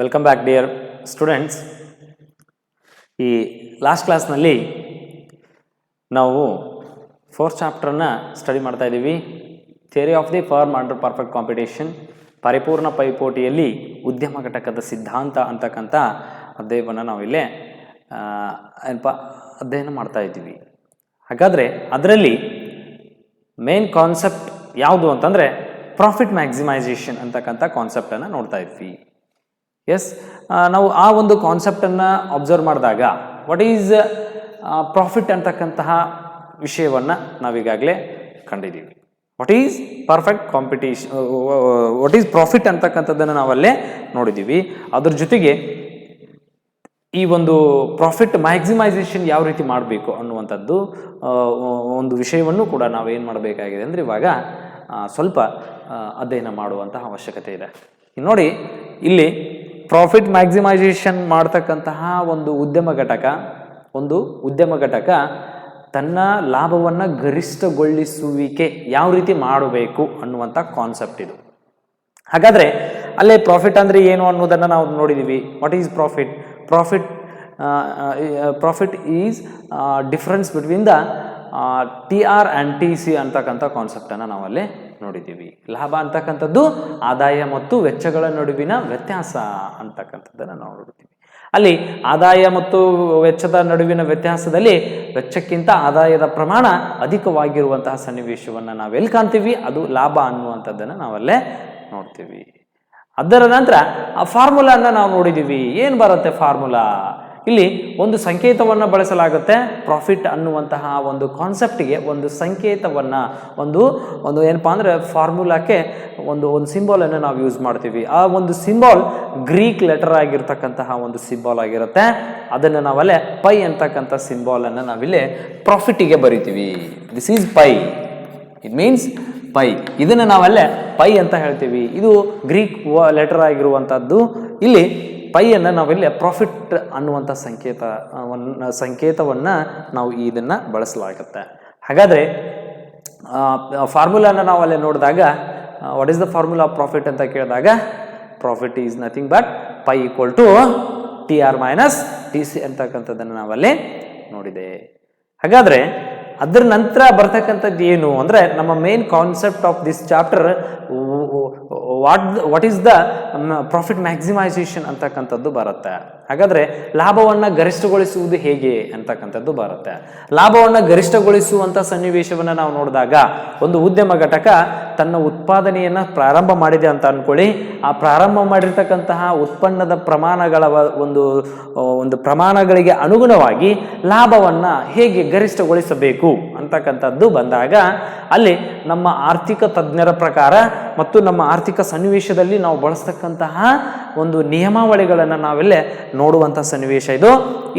Welcome back dear students. ಈ last ಕ್ಲಾಸ್ನಲ್ಲಿ ನಾವು ಫೋರ್ತ್ ಚಾಪ್ಟರ್ನ ಸ್ಟಡಿ ಮಾಡ್ತಾ ಇದ್ದೀವಿ. Theory of the firm under perfect competition, ಪರಿಪೂರ್ಣ ಪೈಪೋಟಿಯಲ್ಲಿ ಉದ್ಯಮ ಘಟಕದ ಸಿದ್ಧಾಂತ ಅಂತಕ್ಕಂಥ ಅಧ್ಯಾಯವನ್ನು ನಾವಿಲ್ಲೇ ಅಧ್ಯಯನ ಮಾಡ್ತಾ ಇದ್ದೀವಿ. ಹಾಗಾದರೆ ಅದರಲ್ಲಿ ಮೇನ್ ಕಾನ್ಸೆಪ್ಟ್ ಯಾವುದು ಅಂತಂದರೆ ಪ್ರಾಫಿಟ್ ಮ್ಯಾಕ್ಸಿಮೈಸೇಷನ್ ಅಂತಕ್ಕಂಥ ಕಾನ್ಸೆಪ್ಟನ್ನು ನೋಡ್ತಾ ಇದ್ವಿ. ಎಸ್, ನಾವು ಆ ಒಂದು ಕಾನ್ಸೆಪ್ಟನ್ನು ಅಬ್ಸರ್ವ್ ಮಾಡಿದಾಗ ವಾಟ್ ಈಸ್ ಪ್ರಾಫಿಟ್ ಅಂತಕ್ಕಂತಹ ವಿಷಯವನ್ನು ನಾವೀಗಾಗಲೇ ಕಂಡಿದ್ದೀವಿ. What is perfect competition, what is profit ಅಂತಕ್ಕಂಥದ್ದನ್ನು ನಾವಲ್ಲೇ ನೋಡಿದ್ದೀವಿ. ಅದ್ರ ಜೊತೆಗೆ ಈ ಒಂದು ಪ್ರಾಫಿಟ್ ಮ್ಯಾಕ್ಸಿಮೈಸೇಷನ್ ಯಾವ ರೀತಿ ಮಾಡಬೇಕು ಅನ್ನುವಂಥದ್ದು ಒಂದು ವಿಷಯವನ್ನು ಕೂಡ ನಾವೇನು ಮಾಡಬೇಕಾಗಿದೆ ಅಂದರೆ ಇವಾಗ ಸ್ವಲ್ಪ ಅಧ್ಯಯನ ಮಾಡುವಂತಹ ಅವಶ್ಯಕತೆ ಇದೆ. ನೋಡಿ, ಇಲ್ಲಿ ಪ್ರಾಫಿಟ್ ಮ್ಯಾಕ್ಸಿಮೈಸೇಷನ್ ಮಾಡ್ತಕ್ಕಂತಹ ಒಂದು ಉದ್ಯಮ ಘಟಕ ತನ್ನ ಲಾಭವನ್ನು ಗರಿಷ್ಠಗೊಳಿಸುವಿಕೆ ಯಾವ ರೀತಿ ಮಾಡಬೇಕು ಅನ್ನುವಂಥ ಕಾನ್ಸೆಪ್ಟ್ ಇದು. ಹಾಗಾದರೆ ಅಲ್ಲೇ ಪ್ರಾಫಿಟ್ ಅಂದರೆ ಏನು ಅನ್ನೋದನ್ನು ನಾವು ನೋಡಿದ್ದೀವಿ. What is profit? Profit is difference between the TR and TC ಅಂತಕ್ಕಂಥ ಕಾನ್ಸೆಪ್ಟನ್ನು ನಾವಲ್ಲೇ ನೋಡಿದ್ದೀವಿ. ಲಾಭ ಅಂತಕ್ಕಂಥದ್ದು ಆದಾಯ ಮತ್ತು ವೆಚ್ಚಗಳ ನಡುವಿನ ವ್ಯತ್ಯಾಸ ಅಂತಕ್ಕಂಥದ್ದನ್ನು ನಾವು ನೋಡ್ತೀವಿ. ಅಲ್ಲಿ ಆದಾಯ ಮತ್ತು ವೆಚ್ಚದ ನಡುವಿನ ವ್ಯತ್ಯಾಸದಲ್ಲಿ ವೆಚ್ಚಕ್ಕಿಂತ ಆದಾಯದ ಪ್ರಮಾಣ ಅಧಿಕವಾಗಿರುವಂತಹ ಸನ್ನಿವೇಶವನ್ನು ನಾವೆಲ್ಲಿ ಕಾಣ್ತೀವಿ, ಅದು ಲಾಭ ಅನ್ನುವಂಥದ್ದನ್ನು ನಾವಲ್ಲೇ ನೋಡ್ತೀವಿ. ಅದರ ನಂತರ ಆ ಫಾರ್ಮುಲಾನ ನಾವು ನೋಡಿದ್ದೀವಿ. ಏನು ಬರುತ್ತೆ ಫಾರ್ಮುಲಾ? ಇಲ್ಲಿ ಒಂದು ಸಂಕೇತವನ್ನು ಬಳಸಲಾಗುತ್ತೆ. ಪ್ರಾಫಿಟ್ ಅನ್ನುವಂತಹ ಒಂದು ಕಾನ್ಸೆಪ್ಟಿಗೆ ಒಂದು ಸಂಕೇತವನ್ನು ಒಂದು ಏನಪ್ಪ ಅಂದರೆ ಫಾರ್ಮುಲಾಕ್ಕೆ ಒಂದು ಸಿಂಬಾಲನ್ನು ನಾವು ಯೂಸ್ ಮಾಡ್ತೀವಿ. ಆ ಒಂದು ಸಿಂಬಾಲ್ ಗ್ರೀಕ್ ಲೆಟರ್ ಆಗಿರ್ತಕ್ಕಂತಹ ಒಂದು ಸಿಂಬಾಲ್ ಆಗಿರುತ್ತೆ. ಅದನ್ನು ನಾವಲ್ಲೇ ಪೈ ಅಂತಕ್ಕಂಥ ಸಿಂಬಾಲನ್ನು ನಾವಿಲ್ಲಿ ಪ್ರಾಫಿಟಿಗೆ ಬರಿತೀವಿ. This is pi, it means pi. ಇದನ್ನು ನಾವಲ್ಲೇ ಪೈ ಅಂತ ಹೇಳ್ತೀವಿ. ಇದು ಗ್ರೀಕ್ ಲೆಟರ್ ಆಗಿರುವಂಥದ್ದು. ಇಲ್ಲಿ ಪೈಯನ್ನು ನಾವಿಲ್ಲಿ ಪ್ರಾಫಿಟ್ ಅನ್ನುವಂಥ ಸಂಕೇತವನ್ನು ನಾವು ಇದನ್ನು ಬಳಸಲಾಗುತ್ತೆ. ಹಾಗಾದರೆ ಫಾರ್ಮುಲಾನ ನಾವು ಅಲ್ಲೇ ನೋಡಿದಾಗ what is the formula of profit ಅಂತ ಕೇಳಿದಾಗ profit is nothing but pi equal to TR minus TC ಅಂತಕ್ಕಂಥದ್ದನ್ನು ನಾವಲ್ಲಿ ನೋಡಿದೆ. ಹಾಗಾದರೆ ಅದರ ನಂತರ ಬರ್ತಕ್ಕಂಥದ್ದು ಏನು ಅಂದರೆ ನಮ್ಮ main concept of this chapter what is the profit maximisation ಅಂತಕ್ಕಂಥದ್ದು ಬರುತ್ತೆ. ಹಾಗಾದರೆ ಲಾಭವನ್ನು ಗರಿಷ್ಠಗೊಳಿಸುವುದು ಹೇಗೆ ಅಂತಕ್ಕಂಥದ್ದು ಬರುತ್ತೆ. ಲಾಭವನ್ನು ಗರಿಷ್ಠಗೊಳಿಸುವಂಥ ಸನ್ನಿವೇಶವನ್ನು ನಾವು ನೋಡಿದಾಗ ಒಂದು ಉದ್ಯಮ ಘಟಕ ತನ್ನ ಉತ್ಪಾದನೆಯನ್ನು ಪ್ರಾರಂಭ ಮಾಡಿದೆ ಅಂತ ಅಂದ್ಕೊಳ್ಳಿ. ಆ ಪ್ರಾರಂಭ ಮಾಡಿರ್ತಕ್ಕಂತಹ ಉತ್ಪನ್ನದ ಪ್ರಮಾಣಗಳ ಒಂದು ಪ್ರಮಾಣಗಳಿಗೆ ಅನುಗುಣವಾಗಿ ಲಾಭವನ್ನು ಹೇಗೆ ಗರಿಷ್ಠಗೊಳಿಸಬೇಕು ಅಂತಕ್ಕಂಥದ್ದು ಬಂದಾಗ ಅಲ್ಲಿ ನಮ್ಮ ಆರ್ಥಿಕ ತಜ್ಞರ ಪ್ರಕಾರ ಮತ್ತು ನಮ್ಮ ಆರ್ಥಿಕ ಸನ್ನಿವೇಶದಲ್ಲಿ ನಾವು ಬಳಸ್ತಕ್ಕಂತಹ ಒಂದು ನಿಯಮಾವಳಿಗಳನ್ನು ನಾವೆಲ್ಲೇ ನೋಡುವಂಥ ಸನ್ನಿವೇಶ ಇದು.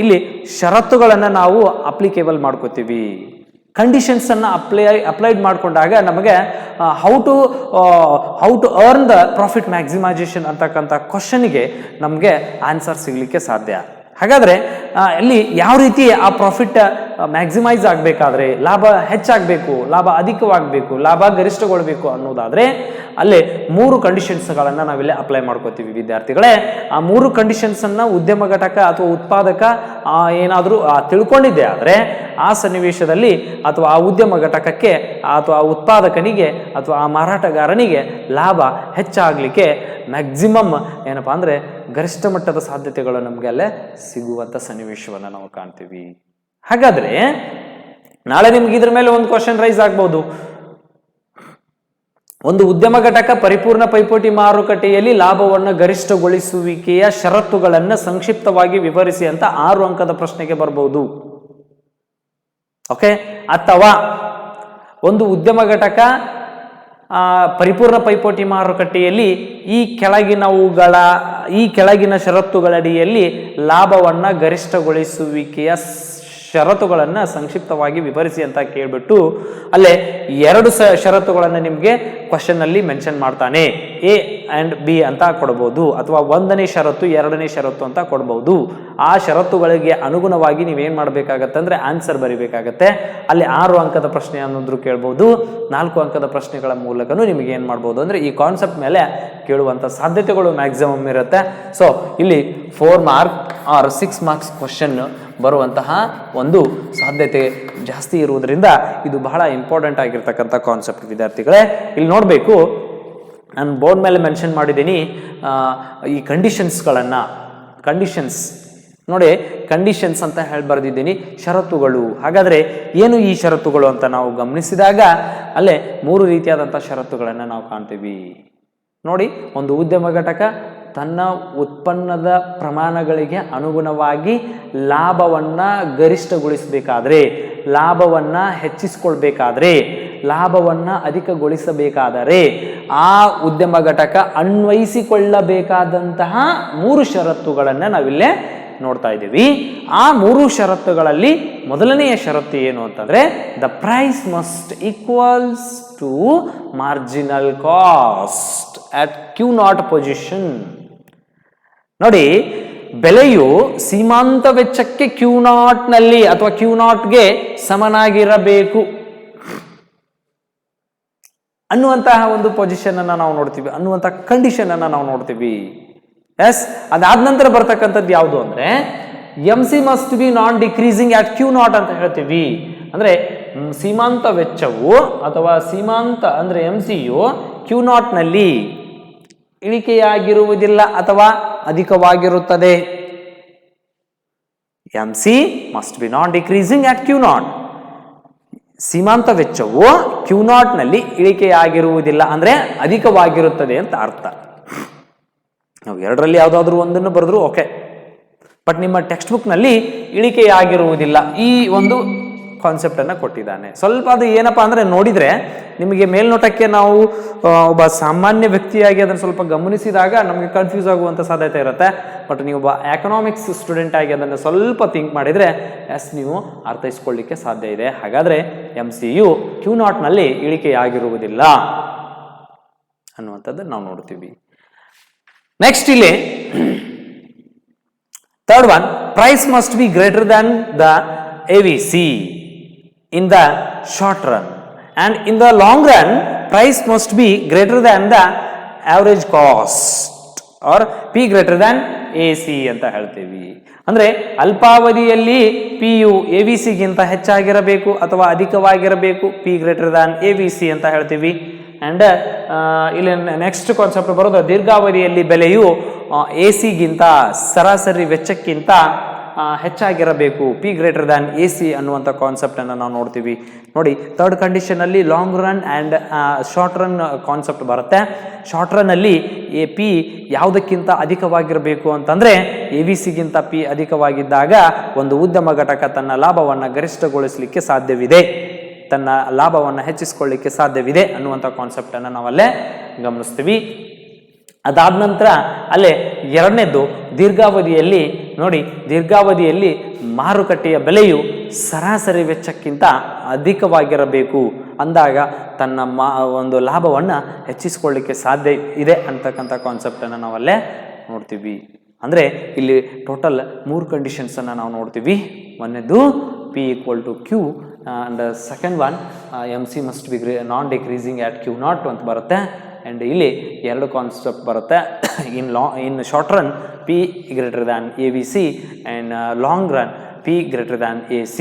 ಇಲ್ಲಿ ಷರತ್ತುಗಳನ್ನು ನಾವು ಅಪ್ಲಿಕೇಬಲ್ ಮಾಡ್ಕೋತೀವಿ. ಕಂಡೀಷನ್ಸನ್ನು ಅಪ್ಲೈಡ್ ಮಾಡಿಕೊಂಡಾಗ ನಮಗೆ how to earn the profit maximization ಅಂತಕ್ಕಂಥ ಕ್ವಶನ್ಗೆ ನಮಗೆ ಆನ್ಸರ್ ಸಿಗಲಿಕ್ಕೆ ಸಾಧ್ಯ. ಹಾಗಾದರೆ ಅಲ್ಲಿ ಯಾವ ರೀತಿ ಆ ಪ್ರಾಫಿಟ್ ಮ್ಯಾಕ್ಸಿಮೈಸ್ ಆಗಬೇಕಾದ್ರೆ, ಲಾಭ ಹೆಚ್ಚಾಗಬೇಕು, ಲಾಭ ಅಧಿಕವಾಗಬೇಕು, ಲಾಭ ಗರಿಷ್ಠಗೊಳ್ಬೇಕು ಅನ್ನೋದಾದರೆ ಅಲ್ಲೇ 3 ಕಂಡೀಷನ್ಸ್ಗಳನ್ನು ನಾವಿಲ್ಲಿ ಅಪ್ಲೈ ಮಾಡ್ಕೋತೀವಿ ವಿದ್ಯಾರ್ಥಿಗಳೇ. ಆ 3 ಕಂಡೀಷನ್ಸನ್ನು ಉದ್ಯಮ ಘಟಕ ಅಥವಾ ಉತ್ಪಾದಕ ಏನಾದರೂ ತಿಳ್ಕೊಂಡಿದ್ದೆ ಆದರೆ ಆ ಸನ್ನಿವೇಶದಲ್ಲಿ ಅಥವಾ ಆ ಉದ್ಯಮ ಘಟಕಕ್ಕೆ ಅಥವಾ ಆ ಉತ್ಪಾದಕನಿಗೆ ಅಥವಾ ಆ ಮಾರಾಟಗಾರನಿಗೆ ಲಾಭ ಹೆಚ್ಚಾಗಲಿಕ್ಕೆ ಮ್ಯಾಕ್ಸಿಮಮ್ ಏನಪ್ಪ ಅಂದರೆ ಗರಿಷ್ಠ ಮಟ್ಟದ ಸಾಧ್ಯತೆಗಳು ನಮಗೆ ಅಲ್ಲೇ ಸಿಗುವಂಥ ಸನ್ನಿವೇಶವನ್ನು ನಾವು ಕಾಣ್ತೀವಿ. ಹಾಗಾದರೆ ನಾಳೆ ನಿಮ್ಗೆ ಇದ್ರ ಮೇಲೆ ಒಂದು ಕ್ವಶನ್ ರೈಸ್ ಆಗ್ಬೋದು. ಒಂದು ಉದ್ಯಮ ಘಟಕ ಪರಿಪೂರ್ಣ ಪೈಪೋಟಿ ಮಾರುಕಟ್ಟೆಯಲ್ಲಿ ಲಾಭವನ್ನು ಗರಿಷ್ಠಗೊಳಿಸುವಿಕೆಯ ಷರತ್ತುಗಳನ್ನು ಸಂಕ್ಷಿಪ್ತವಾಗಿ ವಿವರಿಸಿ ಅಂತ 6 ಅಂಕದ ಪ್ರಶ್ನೆಗೆ ಬರಬಹುದು. ಓಕೆ, ಅಥವಾ ಒಂದು ಉದ್ಯಮ ಘಟಕ ಪರಿಪೂರ್ಣ ಪೈಪೋಟಿ ಮಾರುಕಟ್ಟೆಯಲ್ಲಿ ಈ ಕೆಳಗಿನ ಷರತ್ತುಗಳಡಿಯಲ್ಲಿ ಲಾಭವನ್ನು ಗರಿಷ್ಠಗೊಳಿಸುವಿಕೆಯ ಷರತ್ತುಗಳನ್ನು ಸಂಕ್ಷಿಪ್ತವಾಗಿ ವಿವರಿಸಿ ಅಂತ ಕೇಳ್ಬಿಟ್ಟು ಅಲ್ಲೇ 2 ಷರತ್ತುಗಳನ್ನು ನಿಮಗೆ ಕ್ವಶನ್ ಅಲ್ಲಿ ಮೆನ್ಷನ್ ಮಾಡ್ತಾನೆ. ಎ ಅಂಡ್ ಬಿ ಅಂತ ಕೊಡಬಹುದು, ಅಥವಾ 1ನೇ ಷರತ್ತು 2ನೇ ಷರತ್ತು ಅಂತ ಕೊಡಬಹುದು. ಆ ಷರತ್ತುಗಳಿಗೆ ಅನುಗುಣವಾಗಿ ನೀವೇನ್ ಮಾಡ್ಬೇಕಾಗತ್ತೆ ಅಂದ್ರೆ ಆನ್ಸರ್ ಬರಿಬೇಕಾಗತ್ತೆ. ಅಲ್ಲಿ 6 ಅಂಕದ ಪ್ರಶ್ನೆ ಅನ್ನೋದ್ರು ಕೇಳ್ಬಹುದು, 4 ಅಂಕದ ಪ್ರಶ್ನೆಗಳ ಮೂಲಕನೂ ನಿಮಗೆ ಏನ್ ಮಾಡ್ಬೋದು ಅಂದ್ರೆ ಈ ಕಾನ್ಸೆಪ್ಟ್ ಮೇಲೆ ಕೇಳುವಂತ ಸಾಧ್ಯತೆಗಳು ಮ್ಯಾಕ್ಸಿಮಮ್ ಇರುತ್ತೆ. ಸೊ ಇಲ್ಲಿ 4 ಮಾರ್ಕ್ ಆರ್ 6 ಮಾರ್ಕ್ಸ್ ಕ್ವಶನ್ ಬರುವಂತಹ ಒಂದು ಸಾಧ್ಯತೆ ಜಾಸ್ತಿ ಇರುವುದರಿಂದ ಇದು ಬಹಳ ಇಂಪಾರ್ಟೆಂಟ್ ಆಗಿರ್ತಕ್ಕಂಥ ಕಾನ್ಸೆಪ್ಟ್ ವಿದ್ಯಾರ್ಥಿಗಳೇ. ಇಲ್ಲಿ ನೋಡಬೇಕು, ನಾನು ಬೋರ್ಡ್ ಮೇಲೆ ಮೆನ್ಷನ್ ಮಾಡಿದ್ದೀನಿ ಈ ಕಂಡೀಷನ್ಸ್ ನೋಡಿ, ಕಂಡೀಷನ್ಸ್ ಅಂತ ಹೇಳಿ ಬರೆದಿದ್ದೀನಿ, ಷರತ್ತುಗಳು. ಹಾಗಾದ್ರೆ ಏನು ಈ ಷರತ್ತುಗಳು ಅಂತ ನಾವು ಗಮನಿಸಿದಾಗ ಅಲ್ಲೇ 3 ರೀತಿಯಾದಂಥ ಷರತ್ತುಗಳನ್ನು ನಾವು ಕಾಣ್ತೀವಿ ನೋಡಿ. ಒಂದು ಉದ್ಯಮ ಘಟಕ ತನ್ನ ಉತ್ಪನ್ನದ ಪ್ರಮಾಣಗಳಿಗೆ ಅನುಗುಣವಾಗಿ ಲಾಭವನ್ನು ಗರಿಷ್ಠಗೊಳಿಸಬೇಕಾದ್ರೆ, ಲಾಭವನ್ನು ಹೆಚ್ಚಿಸಿಕೊಳ್ಬೇಕಾದ್ರೆ, ಲಾಭವನ್ನು ಅಧಿಕಗೊಳಿಸಬೇಕಾದರೆ ಆ ಉದ್ಯಮ ಘಟಕ ಅನ್ವಯಿಸಿಕೊಳ್ಳಬೇಕಾದಂತಹ 3 ಷರತ್ತುಗಳನ್ನು ನಾವಿಲ್ಲೇ ನೋಡ್ತಾ ಇದ್ದೀವಿ. ಆ 3 ಷರತ್ತುಗಳಲ್ಲಿ ಮೊದಲನೆಯ ಷರತ್ತು ಏನು ಅಂತಂದ್ರೆ the price must equals to marginal cost at Q0 position. ನೋಡಿ, ಬೆಲೆಯು ಸೀಮಾಂತ ವೆಚ್ಚಕ್ಕೆ Q0 ನಲ್ಲಿ ಅಥವಾ Q0ಗೆ ಸಮನಾಗಿರಬೇಕು ಅನ್ನುವಂತಹ ಒಂದು ಪೊಸಿಷನ್ ಅನ್ನ ನಾವು ನೋಡ್ತೀವಿ, ಅನ್ನುವಂತಹ ಕಂಡೀಷನ್ ಅನ್ನ ನಾವು ನೋಡ್ತೀವಿ. ಎಸ್, ಅದಾದ ನಂತರ ಬರ್ತಕ್ಕಂಥದ್ದು ಯಾವುದು ಅಂದ್ರೆ MC must B non decreasing at Q0 ಅಂತ ಹೇಳ್ತೀವಿ. ಅಂದ್ರೆ ಸೀಮಾಂತ ವೆಚ್ಚವು ಅಥವಾ ಸೀಮಾಂತ ಅಂದ್ರೆ MCಯು Q0 ನಲ್ಲಿ ಇಳಿಕೆಯಾಗಿರುವುದಿಲ್ಲ ಅಥವಾ ಅಧಿಕವಾಗಿರುತ್ತದೆ. MC must B non decreasing at Q0. ಸೀಮಾಂತ ವೆಚ್ಚವು Q0 ನಲ್ಲಿ ಇಳಿಕೆಯಾಗಿರುವುದಿಲ್ಲ ಅಂದ್ರೆ ಅಧಿಕವಾಗಿರುತ್ತದೆ ಅಂತ ಅರ್ಥ. ನಾವು 2ರಲ್ಲಿ ಯಾವುದಾದ್ರೂ ಒಂದನ್ನು ಬರೆದ್ರು ಓಕೆ, ಬಟ್ ನಿಮ್ಮ ಟೆಕ್ಸ್ಟ್ ಬುಕ್ ನಲ್ಲಿ ಇಳಿಕೆಯಾಗಿರುವುದಿಲ್ಲ ಈ ಒಂದು ಕಾನ್ಸೆಪ್ಟ್ ಅನ್ನ ಕೊಟ್ಟಿದ್ದಾನೆ. ಸ್ವಲ್ಪ ಅದು ಏನಪ್ಪಾ ಅಂದ್ರೆ ನೋಡಿದ್ರೆ ನಿಮಗೆ ಮೇಲ್ನೋಟಕ್ಕೆ ನಾವು ಒಬ್ಬ ಸಾಮಾನ್ಯ ವ್ಯಕ್ತಿಯಾಗಿ ಅದನ್ನು ಸ್ವಲ್ಪ ಗಮನಿಸಿದಾಗ ನಮಗೆ ಕನ್ಫ್ಯೂಸ್ ಆಗುವಂತ ಸಾಧ್ಯತೆ ಇರುತ್ತೆ. ಬಟ್ ನೀವು ಒಬ್ಬ ಎಕನಾಮಿಕ್ಸ್ ಸ್ಟೂಡೆಂಟ್ ಆಗಿ ಅದನ್ನು ಸ್ವಲ್ಪ ಥಿಂಕ್ ಮಾಡಿದ್ರೆ ಎಸ್ ನೀವು ಅರ್ಥೈಸ್ಕೊಳ್ಳಿಕ್ಕೆ ಸಾಧ್ಯ ಇದೆ. ಹಾಗಾದ್ರೆ MCಯು Q0 ನಲ್ಲಿ ಇಳಿಕೆಯಾಗಿರುವುದಿಲ್ಲ ಅನ್ನುವಂಥದ್ದು ನಾವು ನೋಡ್ತೀವಿ. ನೆಕ್ಸ್ಟ್ ಇಲ್ಲಿ third one, price must be greater than the AVC in the short run, and in the long run price must be greater than the average cost or P greater than AC ಅಂತ ಹೇಳ್ತೀವಿ. ಅಂದ್ರೆ ಅಲ್ಪಾವಧಿಯಲ್ಲಿ Pಯು AVC ಗಿಂತ ಹೆಚ್ಚಾಗಿರಬೇಕು ಅಥವಾ ಅಧಿಕವಾಗಿರಬೇಕು, P greater than AVC ಅಂತ ಹೇಳ್ತೀವಿ. And ಇಲ್ಲಿ next concept ಬರೋದು ದೀರ್ಘಾವಧಿಯಲ್ಲಿ ಬೆಲೆಯು AC ಗಿಂತ ಸರಾಸರಿ ವೆಚ್ಚಕ್ಕಿಂತ ಹೆಚ್ಚಾಗಿರಬೇಕು, P ಗ್ರೇಟರ್ ದ್ಯಾನ್ AC ಅನ್ನುವಂಥ ಕಾನ್ಸೆಪ್ಟ್ ಅನ್ನು ನಾವು ನೋಡ್ತೀವಿ. ನೋಡಿ, ಥರ್ಡ್ ಕಂಡೀಷನ್ ಅಲ್ಲಿ long run and short run concept ಬರುತ್ತೆ. ಶಾರ್ಟ್ ರನ್ ಅಲ್ಲಿ P ಯಾವುದಕ್ಕಿಂತ ಅಧಿಕವಾಗಿರಬೇಕು ಅಂತಂದ್ರೆ AVC ಗಿಂತ P ಅಧಿಕವಾಗಿದ್ದಾಗ ಒಂದು ಉದ್ಯಮ ಘಟಕ ತನ್ನ ಲಾಭವನ್ನು ಗರಿಷ್ಠಗೊಳಿಸಲಿಕ್ಕೆ ಸಾಧ್ಯವಿದೆ, ತನ್ನ ಲಾಭವನ್ನು ಹೆಚ್ಚಿಸಿಕೊಳ್ಳಿಕ್ಕೆ ಸಾಧ್ಯವಿದೆ ಅನ್ನುವಂಥ ಕಾನ್ಸೆಪ್ಟ್ ಅನ್ನು ನಾವಲ್ಲೇ ಗಮನಿಸ್ತೀವಿ. ಅದಾದ ನಂತರ ಅಲ್ಲೇ 2ನೇದು ದೀರ್ಘಾವಧಿಯಲ್ಲಿ ನೋಡಿ, ದೀರ್ಘಾವಧಿಯಲ್ಲಿ ಮಾರುಕಟ್ಟೆಯ ಬೆಲೆಯು ಸರಾಸರಿ ವೆಚ್ಚಕ್ಕಿಂತ ಅಧಿಕವಾಗಿರಬೇಕು ಅಂದಾಗ ತನ್ನ ಒಂದು ಲಾಭವನ್ನು ಹೆಚ್ಚಿಸಿಕೊಳ್ಳಿಕ್ಕೆ ಸಾಧ್ಯ ಇದೆ ಅಂತಕ್ಕಂಥ ಕಾನ್ಸೆಪ್ಟನ್ನು ನಾವಲ್ಲೇ ನೋಡ್ತೀವಿ. ಅಂದರೆ ಇಲ್ಲಿ ಟೋಟಲ್ 3 ಕಂಡೀಷನ್ಸನ್ನು ನಾವು ನೋಡ್ತೀವಿ. ಒಂದನೇದು P equal to Q and second one MC must be non decreasing at Q0 ಅಂತ ಬರುತ್ತೆ. ಆ್ಯಂಡ್ ಇಲ್ಲಿ 2 ಕಾನ್ಸೆಪ್ಟ್ ಬರುತ್ತೆ. In short run P greater than AVC and long run P greater than AC.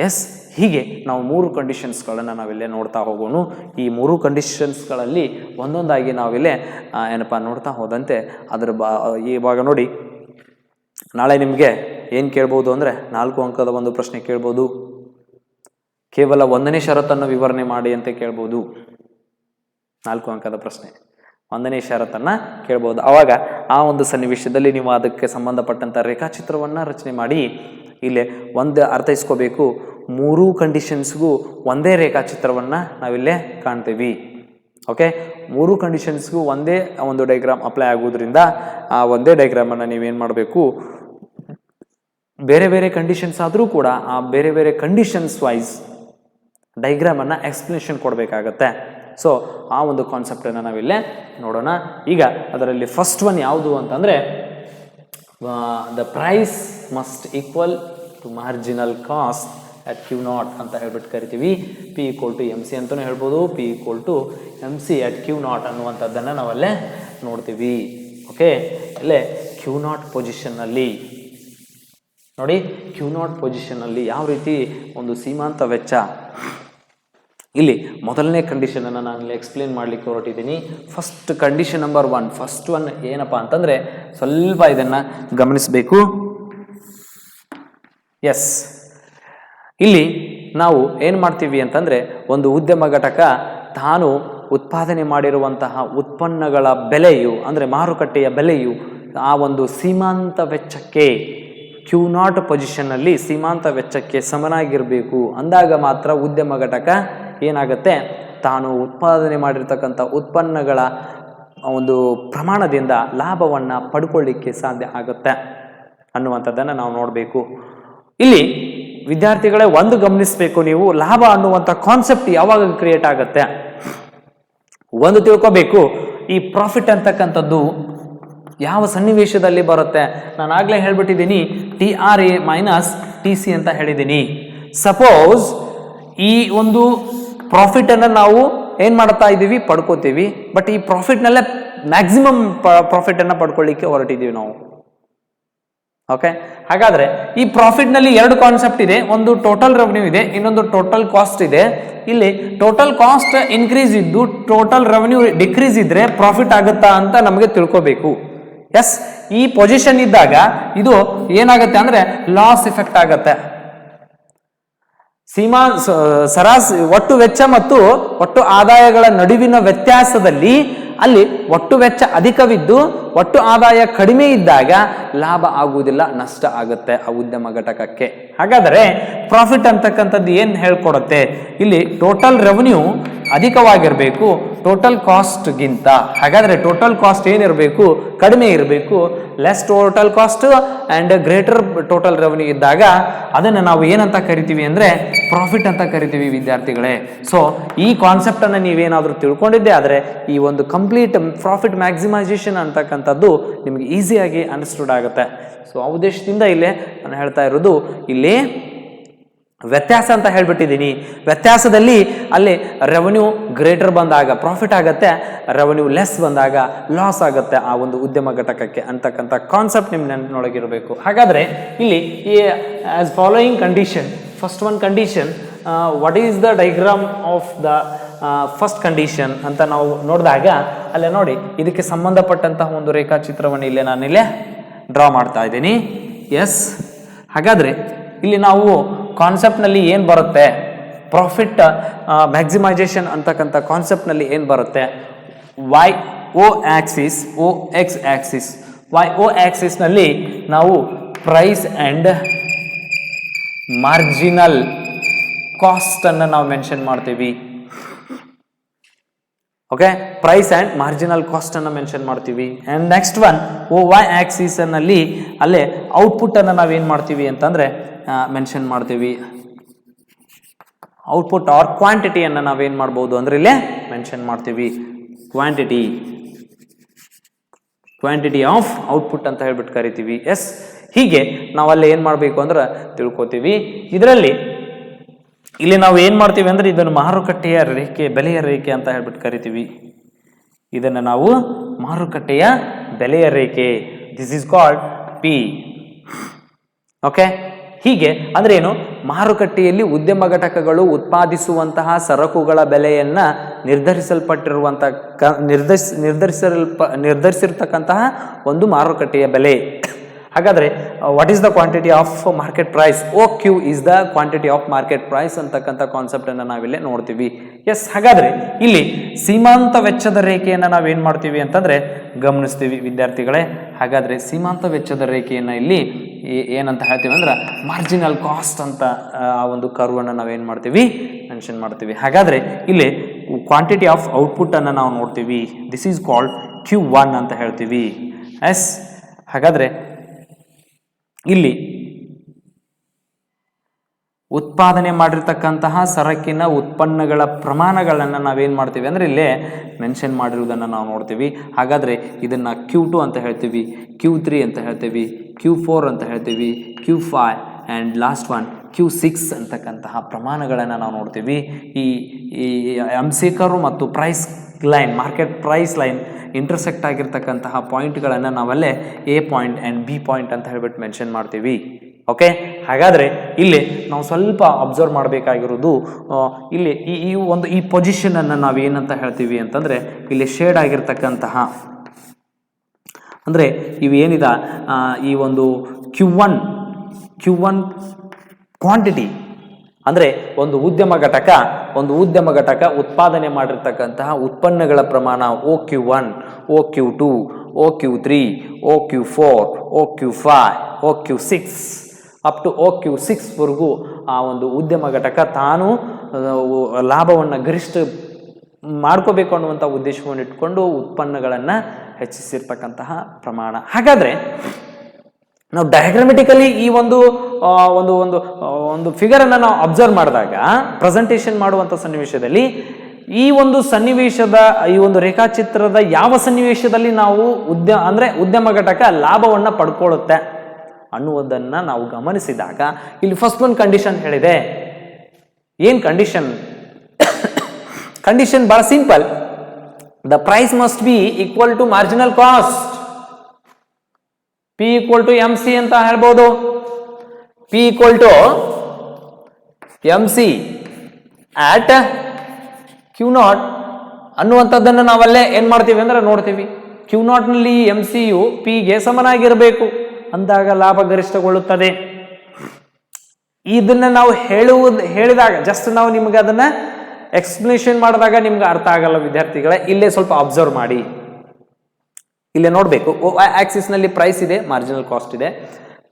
Yes, ಹೀಗೆ ನಾವು 3 ಕಂಡೀಷನ್ಸ್ಗಳನ್ನು ನಾವಿಲ್ಲೇ ನೋಡ್ತಾ ಹೋಗೋಣ. ಈ 3 ಕಂಡೀಷನ್ಸ್ಗಳಲ್ಲಿ ಒಂದೊಂದಾಗಿ ನಾವಿಲ್ಲೇ ಏನಪ್ಪ ನೋಡ್ತಾ ಹೋದಂತೆ ಅದರ ಇವಾಗ ನೋಡಿ, ನಾಳೆ ನಿಮಗೆ ಏನು ಕೇಳ್ಬೋದು ಅಂದರೆ 4 ಅಂಕದ ಒಂದು ಪ್ರಶ್ನೆ ಕೇಳ್ಬೋದು. ಕೇವಲ 1ನೇ ಷರತ್ತನ್ನು ವಿವರಣೆ ಮಾಡಿ ಅಂತ ಕೇಳ್ಬೋದು. 4 ಅಂಕದ ಪ್ರಶ್ನೆ 1ನೇ ಷರತ್ತನ್ನು ಕೇಳ್ಬೋದು. ಆವಾಗ ಆ ಒಂದು ಸನ್ನಿವೇಶದಲ್ಲಿ ನೀವು ಅದಕ್ಕೆ ಸಂಬಂಧಪಟ್ಟಂಥ ರೇಖಾಚಿತ್ರವನ್ನು ರಚನೆ ಮಾಡಿ ಇಲ್ಲೇ ಒಂದು ಅರ್ಥೈಸ್ಕೋಬೇಕು. 3 ಕಂಡೀಷನ್ಸ್ಗೂ ಒಂದೇ ರೇಖಾಚಿತ್ರವನ್ನು ನಾವಿಲ್ಲೇ ಕಾಣ್ತೀವಿ. ಓಕೆ, 3 ಕಂಡೀಷನ್ಸ್ಗೂ ಒಂದೇ ಒಂದು ಡೈಗ್ರಾಮ್ ಅಪ್ಲೈ ಆಗೋದ್ರಿಂದ ಆ ಒಂದೇ ಡೈಗ್ರಾಮನ್ನು ನೀವೇನು ಮಾಡಬೇಕು, ಬೇರೆ ಬೇರೆ ಕಂಡೀಷನ್ಸ್ ಆದರೂ ಕೂಡ ಆ ಬೇರೆ ಬೇರೆ ಕಂಡೀಷನ್ಸ್ ವೈಸ್ ಡೈಗ್ರಾಮನ್ನು ಎಕ್ಸ್ಪ್ಲನೇಷನ್ ಕೊಡಬೇಕಾಗತ್ತೆ. ಸೊ ಆ ಒಂದು ಕಾನ್ಸೆಪ್ಟನ್ನು ನಾವಿಲ್ಲೇ ನೋಡೋಣ. ಈಗ ಅದರಲ್ಲಿ ಫಸ್ಟ್ ಒನ್ ಯಾವುದು ಅಂತಂದರೆ the price must equal to marginal cost at Q not ಅಂತ ಹೇಳ್ಬಿಟ್ಟು ಕರಿತೀವಿ. P equal to M C ಅಂತಲೂ ಹೇಳ್ಬೋದು, P equal to M C at Q not ಅನ್ನುವಂಥದ್ದನ್ನು ನಾವಲ್ಲೇ ನೋಡ್ತೀವಿ. ಓಕೆ, ಅಲ್ಲೇ ಕ್ಯೂ ನಾಟ್ ಪೊಸಿಷನ್ನಲ್ಲಿ ನೋಡಿ, ಕ್ಯೂ ನಾಟ್ ಪೊಸಿಷನ್ನಲ್ಲಿ ಯಾವ ರೀತಿ ಒಂದು ಸೀಮಾಂತ ವೆಚ್ಚ, ಇಲ್ಲಿ ಮೊದಲನೇ ಕಂಡೀಷನನ್ನು ನಾನು ಇಲ್ಲಿ ಎಕ್ಸ್ಪ್ಲೇನ್ ಮಾಡಲಿಕ್ಕೆ ಹೊರಟಿದ್ದೀನಿ. First condition number one, first one ಏನಪ್ಪ ಅಂತಂದರೆ ಸ್ವಲ್ಪ ಇದನ್ನು ಗಮನಿಸಬೇಕು. ಎಸ್, ಇಲ್ಲಿ ನಾವು ಏನು ಮಾಡ್ತೀವಿ ಅಂತಂದರೆ ಒಂದು ಉದ್ಯಮ ಘಟಕ ತಾನು ಉತ್ಪಾದನೆ ಮಾಡಿರುವಂತಹ ಉತ್ಪನ್ನಗಳ ಬೆಲೆಯು ಅಂದರೆ ಮಾರುಕಟ್ಟೆಯ ಬೆಲೆಯು ಆ ಒಂದು ಸೀಮಾಂತ ವೆಚ್ಚಕ್ಕೆ ಕ್ಯೂ ನಾಟ್ ಪೊಸಿಷನ್ನಲ್ಲಿ ಸೀಮಾಂತ ವೆಚ್ಚಕ್ಕೆ ಸಮನಾಗಿರಬೇಕು. ಅಂದಾಗ ಮಾತ್ರ ಉದ್ಯಮ ಘಟಕ ಏನಾಗುತ್ತೆ, ತಾನು ಉತ್ಪಾದನೆ ಮಾಡಿರ್ತಕ್ಕಂಥ ಉತ್ಪನ್ನಗಳ ಒಂದು ಪ್ರಮಾಣದಿಂದ ಲಾಭವನ್ನು ಪಡ್ಕೊಳ್ಳಿಕ್ಕೆ ಸಾಧ್ಯ ಆಗುತ್ತೆ ಅನ್ನುವಂಥದ್ದನ್ನು ನಾವು ನೋಡಬೇಕು. ಇಲ್ಲಿ ವಿದ್ಯಾರ್ಥಿಗಳೇ ಒಂದು ಗಮನಿಸಬೇಕು, ನೀವು ಲಾಭ ಅನ್ನುವಂಥ ಕಾನ್ಸೆಪ್ಟ್ ಯಾವಾಗ ಕ್ರಿಯೇಟ್ ಆಗುತ್ತೆ ಒಂದು ತಿಳ್ಕೋಬೇಕು. ಈ ಪ್ರಾಫಿಟ್ ಅಂತಕ್ಕಂಥದ್ದು ಯಾವ ಸನ್ನಿವೇಶದಲ್ಲಿ ಬರುತ್ತೆ? ನಾನು ಆಗಲೇ ಹೇಳ್ಬಿಟ್ಟಿದ್ದೀನಿ, TRA ಮೈನಸ್ TC ಅಂತ ಹೇಳಿದ್ದೀನಿ. ಸಪೋಸ್ ಈ ಒಂದು ಪ್ರಾಫಿಟನ್ನು ನಾವು ಏನು ಮಾಡ್ತಾ ಇದ್ದೀವಿ, ಪಡ್ಕೋತೀವಿ. ಬಟ್ ಈ ಪ್ರಾಫಿಟ್ನಲ್ಲೇ ಮ್ಯಾಕ್ಸಿಮಮ್ ಪ್ರಾಫಿಟನ್ನು ಪಡ್ಕೊಳ್ಳಿಕ್ಕೆ ಹೊರಟಿದ್ದೀವಿ ನಾವು. ಓಕೆ, ಹಾಗಾದರೆ ಈ ಪ್ರಾಫಿಟ್ನಲ್ಲಿ ಎರಡು ಕಾನ್ಸೆಪ್ಟ್ ಇದೆ. ಒಂದು ಟೋಟಲ್ ರೆವೆನ್ಯೂ ಇದೆ, ಇನ್ನೊಂದು ಟೋಟಲ್ ಕಾಸ್ಟ್ ಇದೆ. ಇಲ್ಲಿ ಟೋಟಲ್ ಕಾಸ್ಟ್ ಇನ್ಕ್ರೀಸ್ ಇದ್ದು ಟೋಟಲ್ ರೆವೆನ್ಯೂ ಡಿಕ್ರೀಸ್ ಇದ್ರೆ ಪ್ರಾಫಿಟ್ ಆಗುತ್ತಾ ಅಂತ ನಮಗೆ ತಿಳ್ಕೋಬೇಕು. ಎಸ್, ಈ ಪೊಸಿಷನ್ ಇದ್ದಾಗ ಇದು ಏನಾಗುತ್ತೆ ಅಂದರೆ ಲಾಸ್ ಎಫೆಕ್ಟ್ ಆಗತ್ತೆ. ಒಟ್ಟು ವೆಚ್ಚ ಮತ್ತು ಒಟ್ಟು ಆದಾಯಗಳ ನಡುವಿನ ವ್ಯತ್ಯಾಸದಲ್ಲಿ ಅಲ್ಲಿ ಒಟ್ಟು ವೆಚ್ಚ ಅಧಿಕವಿದ್ದು ಒಟ್ಟು ಆದಾಯ ಕಡಿಮೆ ಇದ್ದಾಗ ಲಾಭ ಆಗುವುದಿಲ್ಲ, ನಷ್ಟ ಆಗುತ್ತೆ ಆ ಉದ್ಯಮ ಘಟಕಕ್ಕೆ. ಹಾಗಾದರೆ ಪ್ರಾಫಿಟ್ ಅಂತಕ್ಕಂಥದ್ದು ಏನು ಹೇಳ್ಕೊಡುತ್ತೆ, ಇಲ್ಲಿ ಟೋಟಲ್ ರೆವೆನ್ಯೂ ಅಧಿಕವಾಗಿರಬೇಕು ಟೋಟಲ್ ಕಾಸ್ಟ್ಗಿಂತ. ಹಾಗಾದರೆ ಟೋಟಲ್ ಕಾಸ್ಟ್ ಏನಿರಬೇಕು, ಕಡಿಮೆ ಇರಬೇಕು. Less total cost and greater total revenue ಇದ್ದಾಗ ಅದನ್ನು ನಾವು ಏನಂತ ಕರಿತೀವಿ ಅಂದರೆ ಪ್ರಾಫಿಟ್ ಅಂತ ಕರಿತೀವಿ ವಿದ್ಯಾರ್ಥಿಗಳೇ. ಸೊ ಈ ಕಾನ್ಸೆಪ್ಟನ್ನು ನೀವೇನಾದರೂ ತಿಳ್ಕೊಂಡಿದ್ದೆ ಆದರೆ ಈ ಒಂದು ಕಂಪ್ಲೀಟ್ ಪ್ರಾಫಿಟ್ ಮ್ಯಾಕ್ಸಿಮೈಸೇಷನ್ ಅಂತಕ್ಕಂಥದ್ದು ನಿಮಗೆ ಈಸಿಯಾಗಿ ಅಂಡರ್ಸ್ಟುಡ್ ಆಗುತ್ತೆ. ಸೊ ಆ ಉದ್ದೇಶದಿಂದ ಇಲ್ಲೇ ನಾನು ಹೇಳ್ತಾ ಇರೋದು, ಇಲ್ಲಿ ವ್ಯತ್ಯಾಸ ಅಂತ ಹೇಳ್ಬಿಟ್ಟಿದ್ದೀನಿ. ವ್ಯತ್ಯಾಸದಲ್ಲಿ ಅಲ್ಲಿ ರೆವೆನ್ಯೂ ಗ್ರೇಟರ್ ಬಂದಾಗ ಪ್ರಾಫಿಟ್ ಆಗುತ್ತೆ, ರೆವೆನ್ಯೂ ಲೆಸ್ ಬಂದಾಗ ಲಾಸ್ ಆಗುತ್ತೆ ಆ ಒಂದು ಉದ್ಯಮ ಘಟಕಕ್ಕೆ ಅಂತಕ್ಕಂಥ ಕಾನ್ಸೆಪ್ಟ್ ನಿಮ್ಮ ನೆನಪಿನೊಳಗಿರಬೇಕು. ಹಾಗಾದರೆ ಇಲ್ಲಿ ಈ as following condition, first one condition, what is the diagram of the first condition ಅಂತ ನಾವು ನೋಡಿದಾಗ ಅಲ್ಲೇ ನೋಡಿ, ಇದಕ್ಕೆ ಸಂಬಂಧಪಟ್ಟಂತಹ ಒಂದು ರೇಖಾಚಿತ್ರವನ್ನು ಇಲ್ಲೇ ನಾನಿಲ್ಲೇ ಡ್ರಾ ಮಾಡ್ತಾ ಇದ್ದೀನಿ. ಎಸ್, ಹಾಗಾದರೆ ಇಲ್ಲಿ ನಾವು ಕಾನ್ಸೆಪ್ಟ್ನಲ್ಲಿ ಏನು ಬರುತ್ತೆ, ಪ್ರಾಫಿಟ್ ಮ್ಯಾಕ್ಸಿಮೈಸೇಷನ್ ಅಂತಕ್ಕಂಥ ಕಾನ್ಸೆಪ್ಟ್ನಲ್ಲಿ ಏನು ಬರುತ್ತೆ, YO axis, OX axis. YO ಆಕ್ಸಿಸ್ನಲ್ಲಿ ನಾವು ಪ್ರೈಸ್ ಆ್ಯಂಡ್ ಮಾರ್ಜಿನಲ್ ಕಾಸ್ಟನ್ನು ನಾವು ಮೆನ್ಷನ್ ಮಾಡ್ತೀವಿ. ಓಕೆ, ಪ್ರೈಸ್ ಆ್ಯಂಡ್ ಮಾರ್ಜಿನಲ್ ಕಾಸ್ಟನ್ನು ಮೆನ್ಷನ್ ಮಾಡ್ತೀವಿ. ಆ್ಯಂಡ್ ನೆಕ್ಸ್ಟ್ ಒನ್ OY ಆಕ್ಸಿಸ್ನಲ್ಲಿ ಅಲ್ಲೇ ಔಟ್ಪುಟ್ಟನ್ನು ನಾವೇನು ಮಾಡ್ತೀವಿ ಅಂತಂದರೆ ಮೆನ್ಷನ್ ಮಾಡ್ತೀವಿ. ಔಟ್ಪುಟ್ ಆರ್ ಕ್ವಾಂಟಿಟಿಯನ್ನು ನಾವೇನು ಮಾಡ್ಬೋದು ಅಂದರೆ ಇಲ್ಲೇ ಮೆನ್ಷನ್ ಮಾಡ್ತೀವಿ. ಕ್ವಾಂಟಿಟಿ ಆಫ್ ಔಟ್ಪುಟ್ ಅಂತ ಹೇಳ್ಬಿಟ್ಟು ಕರಿತೀವಿ. ಎಸ್, ಹೀಗೆ ನಾವಲ್ಲಿ ಏನು ಮಾಡಬೇಕು ಅಂದ್ರೆ ತಿಳ್ಕೊತೀವಿ. ಇದರಲ್ಲಿ ಇಲ್ಲಿ ನಾವು ಏನು ಮಾಡ್ತೀವಿ ಅಂದರೆ ಇದನ್ನು ಮಾರುಕಟ್ಟೆಯ ರೇಖೆ, ಬೆಲೆಯ ರೇಖೆ ಅಂತ ಹೇಳ್ಬಿಟ್ಟು ಕರಿತೀವಿ. ಇದನ್ನು ನಾವು ಮಾರುಕಟ್ಟೆಯ ಬೆಲೆಯ ರೇಖೆ, this is called P. Okay, ಹೀಗೆ ಅಂದ್ರೆ ಏನು, ಮಾರುಕಟ್ಟೆಯಲ್ಲಿ ಉದ್ಯಮ ಘಟಕಗಳು ಉತ್ಪಾದಿಸುವಂತಹ ಸರಕುಗಳ ಬೆಲೆಯನ್ನ ನಿರ್ಧರಿಸಿರ್ತಕ್ಕಂತಹ ಒಂದು ಮಾರುಕಟ್ಟೆಯ ಬೆಲೆ. ಹಾಗಾದರೆ what is the quantity of market price, OQ is the quantity of market price ಅಂತಕ್ಕಂಥ ಕಾನ್ಸೆಪ್ಟನ್ನು ನಾವಿಲ್ಲೇ ನೋಡ್ತೀವಿ. ಎಸ್, ಹಾಗಾದರೆ ಇಲ್ಲಿ ಸೀಮಾಂತ ವೆಚ್ಚದ ರೇಖೆಯನ್ನು ನಾವೇನು ಮಾಡ್ತೀವಿ ಅಂತಂದರೆ ಗಮನಿಸ್ತೀವಿ ವಿದ್ಯಾರ್ಥಿಗಳೇ. ಹಾಗಾದರೆ ಸೀಮಾಂತ ವೆಚ್ಚದ ರೇಖೆಯನ್ನು ಇಲ್ಲಿ ಏನಂತ ಹೇಳ್ತೀವಿ ಅಂದ್ರೆ ಮಾರ್ಜಿನಲ್ ಕಾಸ್ಟ್ ಅಂತ ಆ ಒಂದು ಕರ್ವನ್ನು ನಾವೇನು ಮಾಡ್ತೀವಿ, ಮೆನ್ಷನ್ ಮಾಡ್ತೀವಿ. ಹಾಗಾದರೆ ಇಲ್ಲಿ ಕ್ವಾಂಟಿಟಿ ಆಫ್ ಔಟ್ಪುಟ್ಟನ್ನು ನಾವು ನೋಡ್ತೀವಿ. ದಿಸ್ ಈಸ್ ಕಾಲ್ಡ್ Q1 ಅಂತ ಹೇಳ್ತೀವಿ. ಎಸ್, ಹಾಗಾದರೆ ಇಲ್ಲಿ ಉತ್ಪಾದನೆ ಮಾಡಿರ್ತಕ್ಕಂತಹ ಸರಕಿನ ಉತ್ಪನ್ನಗಳ ಪ್ರಮಾಣಗಳನ್ನು ನಾವೇನು ಮಾಡ್ತೀವಿ ಅಂದರೆ ಇಲ್ಲೇ ಮೆನ್ಷನ್ ಮಾಡಿರುವುದನ್ನು ನಾವು ನೋಡ್ತೀವಿ. ಹಾಗಾದರೆ ಇದನ್ನು Q2 ಅಂತ ಹೇಳ್ತೀವಿ, Q3 ಅಂತ ಹೇಳ್ತೀವಿ, Q4 ಅಂತ ಹೇಳ್ತೀವಿ, Q5 and last one Q6 ಅಂತಕ್ಕಂತಹ ಪ್ರಮಾಣಗಳನ್ನು ನಾವು ನೋಡ್ತೀವಿ. ಈ MC ಕರ್ವ್ ಮತ್ತು price line, market price line intersect ಆಗಿರ್ತಕ್ಕಂತಹ ಪಾಯಿಂಟ್ಗಳನ್ನು ನಾವಲ್ಲೇ A point and B point ಅಂತ ಹೇಳ್ಬಿಟ್ಟು ಮೆನ್ಷನ್ ಮಾಡ್ತೀವಿ. ಓಕೆ, ಹಾಗಾದರೆ ಇಲ್ಲಿ ನಾವು ಸ್ವಲ್ಪ ಅಬ್ಸರ್ವ್ ಮಾಡಬೇಕಾಗಿರೋದು ಇಲ್ಲಿ ಈ ಪೊಸಿಷನನ್ನು ನಾವು ಏನಂತ ಹೇಳ್ತೀವಿ ಅಂತಂದರೆ ಇಲ್ಲಿ ಶೇಡ್ ಆಗಿರ್ತಕ್ಕಂತಹ ಅಂದರೆ ಇವು ಏನಿದ ಈ ಒಂದು Q1 ಕ್ವಾಂಟಿಟಿ ಅಂದರೆ ಒಂದು ಉದ್ಯಮ ಘಟಕ ಉತ್ಪಾದನೆ ಮಾಡಿರ್ತಕ್ಕಂತಹ ಉತ್ಪನ್ನಗಳ ಪ್ರಮಾಣ OQ1, OQ2, OQ3, OQ4, OQ5, OQ6 up to OQ6 ವರೆಗೂ ಆ ಒಂದು ಉದ್ಯಮ ಘಟಕ ತಾನು ಲಾಭವನ್ನು ಗರಿಷ್ಠ ಮಾಡ್ಕೋಬೇಕು ಅನ್ನುವಂಥ ಉದ್ದೇಶವನ್ನು ಇಟ್ಕೊಂಡು ಉತ್ಪನ್ನಗಳನ್ನು ಹೆಚ್ಚಿಸಿರ್ತಕ್ಕಂತಹ ಪ್ರಮಾಣ. ಹಾಗಾದರೆ ನಾವು ಡಯಾಗ್ರಾಮೆಟಿಕಲಿ ಈ ಒಂದು ಫಿಗರನ್ನು ನಾವು ಅಬ್ಸರ್ವ್ ಮಾಡಿದಾಗ ಪ್ರೆಸೆಂಟೇಷನ್ ಮಾಡುವಂಥ ಸನ್ನಿವೇಶದಲ್ಲಿ ಈ ಒಂದು ರೇಖಾಚಿತ್ರದ ಯಾವ ಸನ್ನಿವೇಶದಲ್ಲಿ ನಾವು ಉದ್ಯಮ ಘಟಕ ಲಾಭವನ್ನು ಪಡ್ಕೊಳ್ಳುತ್ತೆ ಅನ್ನುವುದನ್ನು ನಾವು ಗಮನಿಸಿದಾಗ ಇಲ್ಲಿ ಫಸ್ಟ್ ಒಂದು ಕಂಡೀಷನ್ ಹೇಳಿದೆ. ಏನು ಕಂಡೀಷನ್ ಬಹಳ simple. The price must be equal to marginal cost. P equal to MC ಅಂತ ಹೇಳ್ಬೋದು. P equal to MC at Q0 ಅನ್ನುವಂಥದ್ದನ್ನು ನಾವಲ್ಲೇ ಏನು ಮಾಡ್ತೀವಿ ಅಂದರೆ ನೋಡ್ತೀವಿ. Q0 ನಲ್ಲಿ MCಯು Pಗೆ ಸಮನಾಗಿರಬೇಕು ಅಂದಾಗ ಲಾಭ ಗರಿಷ್ಠಗೊಳ್ಳುತ್ತದೆ. ಇದನ್ನ ನಾವು ಹೇಳಿದಾಗ ಜಸ್ಟ್ ನಾವು ನಿಮ್ಗೆ ಅದನ್ನ ಎಕ್ಸ್ಪ್ಲನೇಷನ್ ಮಾಡಿದಾಗ ನಿಮ್ಗೆ ಅರ್ಥ ಆಗಲ್ಲ ವಿದ್ಯಾರ್ಥಿಗಳೇ. ಇಲ್ಲೇ ಸ್ವಲ್ಪ ಅಬ್ಸರ್ವ್ ಮಾಡಿ, ಇಲ್ಲೇ ನೋಡಬೇಕು. ಆಕ್ಸಿಸ್ ನಲ್ಲಿ ಪ್ರೈಸ್ ಇದೆ, ಮಾರ್ಜಿನಲ್ ಕಾಸ್ಟ್ ಇದೆ.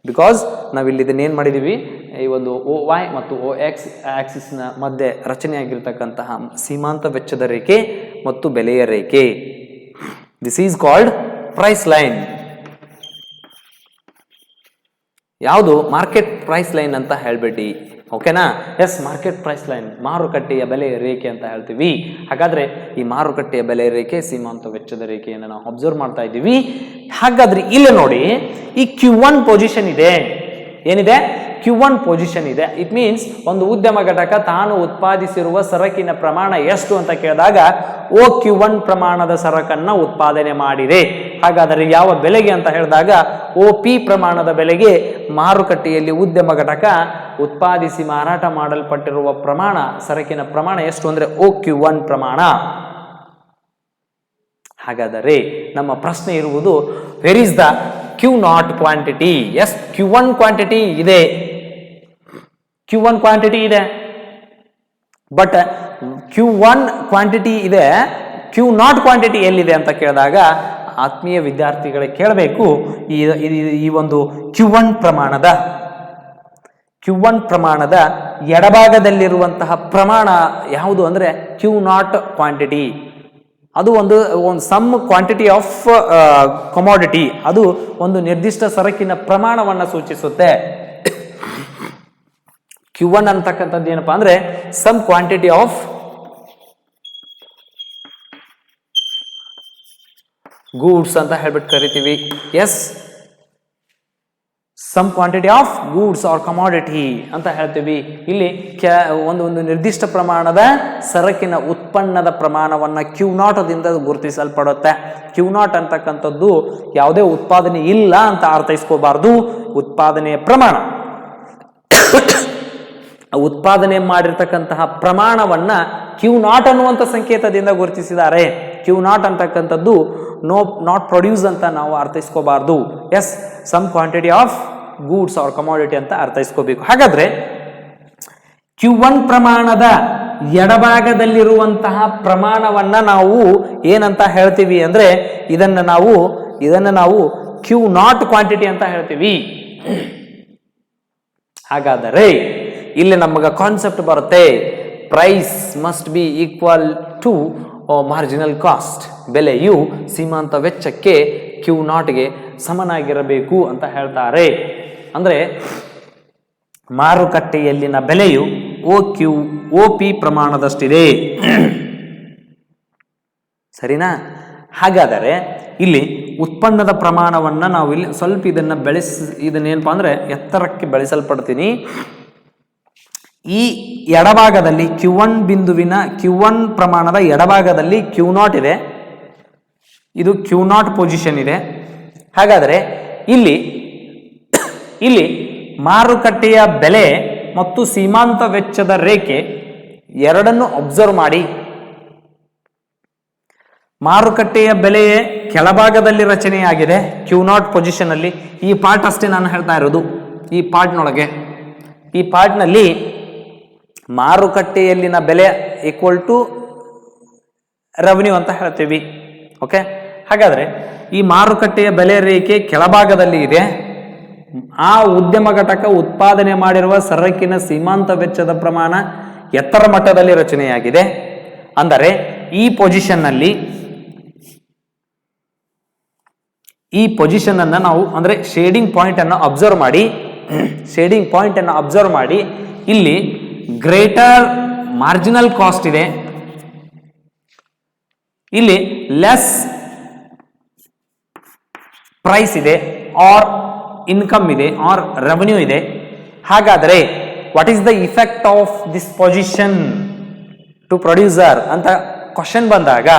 ಬಿಕಾಸ್ ನಾವಿಲ್ಲಿ ಇದನ್ನ ಏನು ಮಾಡಿದೀವಿ, ಈ ಒಂದು OY ಮತ್ತು OX ಆಕ್ಸಿಸ್ನ ಮಧ್ಯೆ ರಚನೆಯಾಗಿರ್ತಕ್ಕಂತಹ ಸೀಮಾಂತ ವೆಚ್ಚದ ರೇಖೆ ಮತ್ತು ಬೆಲೆಯ ರೇಖೆ. This is called price line. ಯಾವುದು? ಮಾರ್ಕೆಟ್ ಪ್ರೈಸ್ ಲೈನ್ ಅಂತ ಹೇಳ್ಬೇಡಿ. ಓಕೆನಾ? ಎಸ್, ಮಾರ್ಕೆಟ್ ಪ್ರೈಸ್ ಲೈನ್, ಮಾರುಕಟ್ಟೆಯ ಬೆಲೆಯ ರೇಖೆ ಅಂತ ಹೇಳ್ತೀವಿ. ಹಾಗಾದ್ರೆ ಈ ಮಾರುಕಟ್ಟೆಯ ಬೆಲೆಯ ರೇಖೆ, ಸೀಮಾಂತ ವೆಚ್ಚದ ರೇಖೆಯನ್ನು ನಾವು ಅಬ್ಸರ್ವ್ ಮಾಡ್ತಾ ಇದ್ದೀವಿ. ಹಾಗಾದ್ರೆ ಇಲ್ಲಿ ನೋಡಿ, ಈ Q1 ಪೊಸಿಷನ್ ಇದೆ. ಏನಿದೆ? Q1 ಪೊಸಿಷನ್ ಇದೆ. ಇಟ್ ಮೀನ್ಸ್ ಒಂದು ಉದ್ಯಮ ಘಟಕ ತಾನು ಉತ್ಪಾದಿಸಿರುವ ಸರಕಿನ ಪ್ರಮಾಣ ಎಷ್ಟು ಅಂತ ಕೇಳಿದಾಗ OQ1 ಪ್ರಮಾಣದ ಸರಕನ್ನ ಉತ್ಪಾದನೆ ಮಾಡಿದೆ. ಹಾಗಾದರೆ ಯಾವ ಬೆಲೆಗೆ ಅಂತ ಹೇಳಿದಾಗ OP ಪ್ರಮಾಣದ ಬೆಲೆಗೆ ಮಾರುಕಟ್ಟೆಯಲ್ಲಿ ಉದ್ಯಮ ಘಟಕ ಉತ್ಪಾದಿಸಿ ಮಾರಾಟ ಮಾಡಲ್ಪಟ್ಟಿರುವ ಪ್ರಮಾಣ, ಸರಕಿನ ಪ್ರಮಾಣ ಎಷ್ಟು ಅಂದ್ರೆ OQ1 ಪ್ರಮಾಣ. ಹಾಗಾದರೆ ನಮ್ಮ ಪ್ರಶ್ನೆ ಇರುವುದು, where is the Q0 quantity? Yes, Q1 quantity ಇದೆ, Q1 ಕ್ವಾಂಟಿಟಿ ಇದೆ. ಬಟ್ Q1 ಕ್ವಾಂಟಿಟಿ ಇದೆ, Q0 ಕ್ವಾಂಟಿಟಿ ಎಲ್ಲಿದೆ ಅಂತ ಕೇಳಿದಾಗ ಆತ್ಮೀಯ ವಿದ್ಯಾರ್ಥಿಗಳಿಗೆ ಕೇಳಬೇಕು, ಈ ಒಂದು Q1 ಪ್ರಮಾಣದ ಎಡಭಾಗದಲ್ಲಿರುವಂತಹ ಪ್ರಮಾಣ ಯಾವುದು ಅಂದ್ರೆ Q0 ಕ್ವಾಂಟಿಟಿ. ಅದು ಒಂದು ಸಮ್ ಕ್ವಾಂಟಿಟಿ ಆಫ್ ಕಮೋಡಿಟಿ. ಅದು ಒಂದು ನಿರ್ದಿಷ್ಟ ಸರಕಿನ ಪ್ರಮಾಣವನ್ನು ಸೂಚಿಸುತ್ತೆ. Q1 ಅಂತಕ್ಕಂಥದ್ದು ಏನಪ್ಪಾ ಅಂದ್ರೆ ಸಮ್ ಕ್ವಾಂಟಿಟಿ ಆಫ್ ಗೂಡ್ಸ್ ಅಂತ ಹೇಳ್ಬಿಟ್ಟು ಕರಿತೀವಿ. Yes, some quantity of goods or commodity ಅಂತ ಹೇಳ್ತೀವಿ. ಇಲ್ಲಿ ಒಂದು ನಿರ್ದಿಷ್ಟ ಪ್ರಮಾಣದ ಸರಕಿನ ಉತ್ಪನ್ನದ ಪ್ರಮಾಣವನ್ನ Q0 ದಿಂದ ಗುರುತಿಸಲ್ಪಡುತ್ತೆ. Q0 ಅಂತಕ್ಕಂಥದ್ದು ಯಾವುದೇ ಉತ್ಪಾದನೆ ಇಲ್ಲ ಅಂತ ಅರ್ಥೈಸ್ಕೋಬಾರ್ದು. ಉತ್ಪಾದನೆಯ ಪ್ರಮಾಣ, ಉತ್ಪಾದನೆ ಮಾಡಿರ್ತಕ್ಕಂತಹ ಪ್ರಮಾಣವನ್ನ Q0 ಅನ್ನುವಂಥ ಸಂಕೇತದಿಂದ ಗುರುತಿಸಿದ್ದಾರೆ. Q0 ಅಂತಕ್ಕಂಥದ್ದು ನಾಟ್ ಪ್ರೊಡ್ಯೂಸ್ ಅಂತ ನಾವು ಅರ್ಥೈಸ್ಕೋಬಾರ್ದು. Yes, some quantity of goods or commodity ಅಂತ ಅರ್ಥೈಸ್ಕೋಬೇಕು. ಹಾಗಾದ್ರೆ Q1 ಪ್ರಮಾಣದ ಎಡಭಾಗದಲ್ಲಿರುವಂತಹ ಪ್ರಮಾಣವನ್ನ ನಾವು ಏನಂತ ಹೇಳ್ತೀವಿ ಅಂದ್ರೆ ಇದನ್ನ ನಾವು Q0 ಕ್ವಾಂಟಿಟಿ ಅಂತ ಹೇಳ್ತೀವಿ. ಹಾಗಾದರೆ ಇಲ್ಲಿ ನಮಗೆ ಕಾನ್ಸೆಪ್ಟ್ ಬರುತ್ತೆ, price must be equal to marginal cost. ಬೆಲೆಯು ಸೀಮಾಂತ ವೆಚ್ಚಕ್ಕೆ Q0ಗೆ ಸಮನಾಗಿರಬೇಕು ಅಂತ ಹೇಳ್ತಾರೆ. ಅಂದ್ರೆ ಮಾರುಕಟ್ಟೆಯಲ್ಲಿನ ಬೆಲೆಯು OP ಪ್ರಮಾಣದಷ್ಟಿದೆ. ಸರಿನಾ? ಹಾಗಾದರೆ ಇಲ್ಲಿ ಉತ್ಪನ್ನದ ಪ್ರಮಾಣವನ್ನು ನಾವು ಇಲ್ಲಿ ಸ್ವಲ್ಪ ಇದನ್ನೇನಪ್ಪ ಅಂದರೆ ಎತ್ತರಕ್ಕೆ ಬೆಳೆಸಲ್ಪಡ್ತೀನಿ. ಈ ಎಡಭಾಗದಲ್ಲಿ Q1 ಬಿಂದುವಿನ Q1 ಪ್ರಮಾಣದ ಎಡಭಾಗದಲ್ಲಿ Q0 ಇದೆ. ಇದು Q0 ಪೊಸಿಷನ್ ಇದೆ. ಹಾಗಾದರೆ ಇಲ್ಲಿ ಮಾರುಕಟ್ಟೆಯ ಬೆಲೆ ಮತ್ತು ಸೀಮಾಂತ ವೆಚ್ಚದ ರೇಖೆ ಎರಡನ್ನು ಅಬ್ಸರ್ವ್ ಮಾಡಿ. ಮಾರುಕಟ್ಟೆಯ ಬೆಲೆಯ ಕೆಳಭಾಗದಲ್ಲಿ ರಚನೆಯಾಗಿದೆ Q0 ಪೊಸಿಷನ್ ಅಲ್ಲಿ. ಈ ಪಾರ್ಟ್ ಅಷ್ಟೇ ನಾನು ಹೇಳ್ತಾ ಇರೋದು. ಈ ಪಾರ್ಟ್ನಲ್ಲಿ ಮಾರುಕಟ್ಟೆಯಲ್ಲಿನ ಬೆಲೆ ಈಕ್ವಲ್ ಟು ರೆವೆನ್ಯೂ ಅಂತ ಹೇಳ್ತೀವಿ. ಓಕೆ, ಹಾಗಾದ್ರೆ ಈ ಮಾರುಕಟ್ಟೆಯ ಬೆಲೆ ರೇಖೆ ಕೆಳಭಾಗದಲ್ಲಿ ಇದೆ. ಆ ಉದ್ಯಮ ಘಟಕ ಉತ್ಪಾದನೆ ಮಾಡಿರುವ ಸರಕಿನ ಸೀಮಾಂತ ವೆಚ್ಚದ ಪ್ರಮಾಣ ಎತ್ತರ ಮಟ್ಟದಲ್ಲಿ ರಚನೆಯಾಗಿದೆ. ಅಂದರೆ ಈ ಪೊಸಿಷನ್ ಅನ್ನು ನಾವು ಅಂದ್ರೆ ಶೇಡಿಂಗ್ ಪಾಯಿಂಟ್ ಅನ್ನು ಅಬ್ಸರ್ವ್ ಮಾಡಿ ಇಲ್ಲಿ ಗ್ರೇಟರ್ ಮಾರ್ಜಿನಲ್ ಕಾಸ್ಟ್ ಇದೆ, ಇಲ್ಲಿ ಲೆಸ್ ಪ್ರೈಸ್ ಇದೆ, ಆರ್ ಇನ್ಕಮ್ ಇದೆ, ಆರ್ ರೆವೆನ್ಯೂ ಇದೆ. ಹಾಗಾದರೆ what is the effect of this position to producer ಅಂತ ಕ್ವಶನ್ ಬಂದಾಗ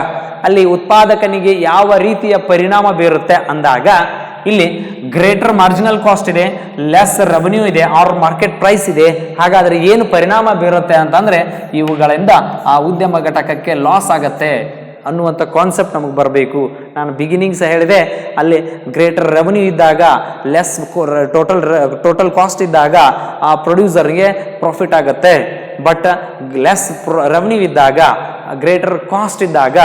ಅಲ್ಲಿ ಉತ್ಪಾದಕನಿಗೆ ಯಾವ ರೀತಿಯ ಪರಿಣಾಮ ಬೀರುತ್ತೆ ಅಂದಾಗ ಇಲ್ಲಿ ಗ್ರೇಟರ್ ಮಾರ್ಜಿನಲ್ ಕಾಸ್ಟ್ ಇದೆ, ಲೆಸ್ ರೆವೆನ್ಯೂ ಇದೆ, ಆರ್ ಮಾರ್ಕೆಟ್ ಪ್ರೈಸ್ ಇದೆ. ಹಾಗಾದ್ರೆ ಏನು ಪರಿಣಾಮ ಬೀರುತ್ತೆ ಅಂತಂದ್ರೆ ಇವುಗಳಿಂದ ಆ ಉದ್ಯಮ ಘಟಕಕ್ಕೆ ಲಾಸ್ ಆಗತ್ತೆ ಅನ್ನುವಂಥ ಕಾನ್ಸೆಪ್ಟ್ ನಮಗೆ ಬರಬೇಕು. ನಾನು ಬಿಗಿನಿಂಗ್ಸ್ ಹೇಳಿದೆ, ಅಲ್ಲಿ ಗ್ರೇಟರ್ ರೆವೆನ್ಯೂ ಇದ್ದಾಗ ಲೆಸ್ ಟೋಟಲ್ ಕಾಸ್ಟ್ ಇದ್ದಾಗ ಆ ಪ್ರೊಡ್ಯೂಸರ್ಗೆ ಪ್ರಾಫಿಟ್ ಆಗುತ್ತೆ. ಬಟ್ ಲೆಸ್ ರೆವೆನ್ಯೂ ಇದ್ದಾಗ, ಗ್ರೇಟರ್ ಕಾಸ್ಟ್ ಇದ್ದಾಗ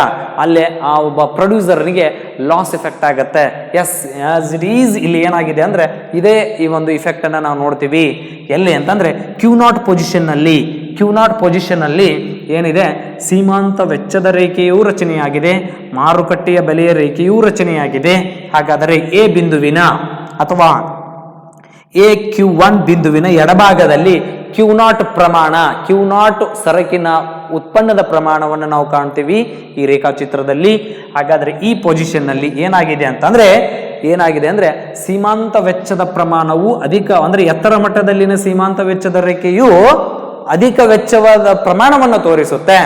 ಅಲ್ಲೇ ಆ ಒಬ್ಬ ಪ್ರೊಡ್ಯೂಸರ್ನಿಗೆ ಲಾಸ್ ಎಫೆಕ್ಟ್ ಆಗುತ್ತೆ. ಎಸ್, ಆಸ್ ಇಟ್ ಈಸ್ ಇಲ್ಲಿ ಏನಾಗಿದೆ ಅಂದ್ರೆ ಇದೇ ಈ ಒಂದು ಇಫೆಕ್ಟ್ ಅನ್ನ ನಾವು ನೋಡ್ತೀವಿ. ಎಲ್ಲಿ ಅಂತಂದ್ರೆ Q0 ಪೊಸಿಷನ್ ಅಲ್ಲಿ ಏನಿದೆ, ಸೀಮಾಂತ ವೆಚ್ಚದ ರೇಖೆಯೂ ರಚನೆಯಾಗಿದೆ, ಮಾರುಕಟ್ಟೆಯ ಬೆಲೆಯ ರೇಖೆಯೂ ರಚನೆಯಾಗಿದೆ. ಹಾಗಾದರೆ ಎ ಬಿಂದುವಿನ ಅಥವಾ Q1 ಬಿಂದುವಿನ ಎಡಭಾಗದಲ್ಲಿ Q0 ಸರಕಿನ ಉತ್ಪನ್ನದ ಪ್ರಮಾಣವನ್ನು ನಾವು ಕಾಣ್ತೀವಿ ಈ ರೇಖಾಚಿತ್ರದಲ್ಲಿ. ಹಾಗಾದ್ರೆ ಈ ಪೊಸಿಷನ್ ನಲ್ಲಿ ಏನಾಗಿದೆ ಅಂದ್ರೆ ಸೀಮಾಂತ ವೆಚ್ಚದ ಪ್ರಮಾಣವು ಅಧಿಕ, ಅಂದ್ರೆ ಎತ್ತರ ಮಟ್ಟದಲ್ಲಿನ ಸೀಮಾಂತ ವೆಚ್ಚದ ರೇಖೆಯು ಅಧಿಕ ವೆಚ್ಚವಾದ ಪ್ರಮಾಣವನ್ನು ತೋರಿಸುತ್ತೆ.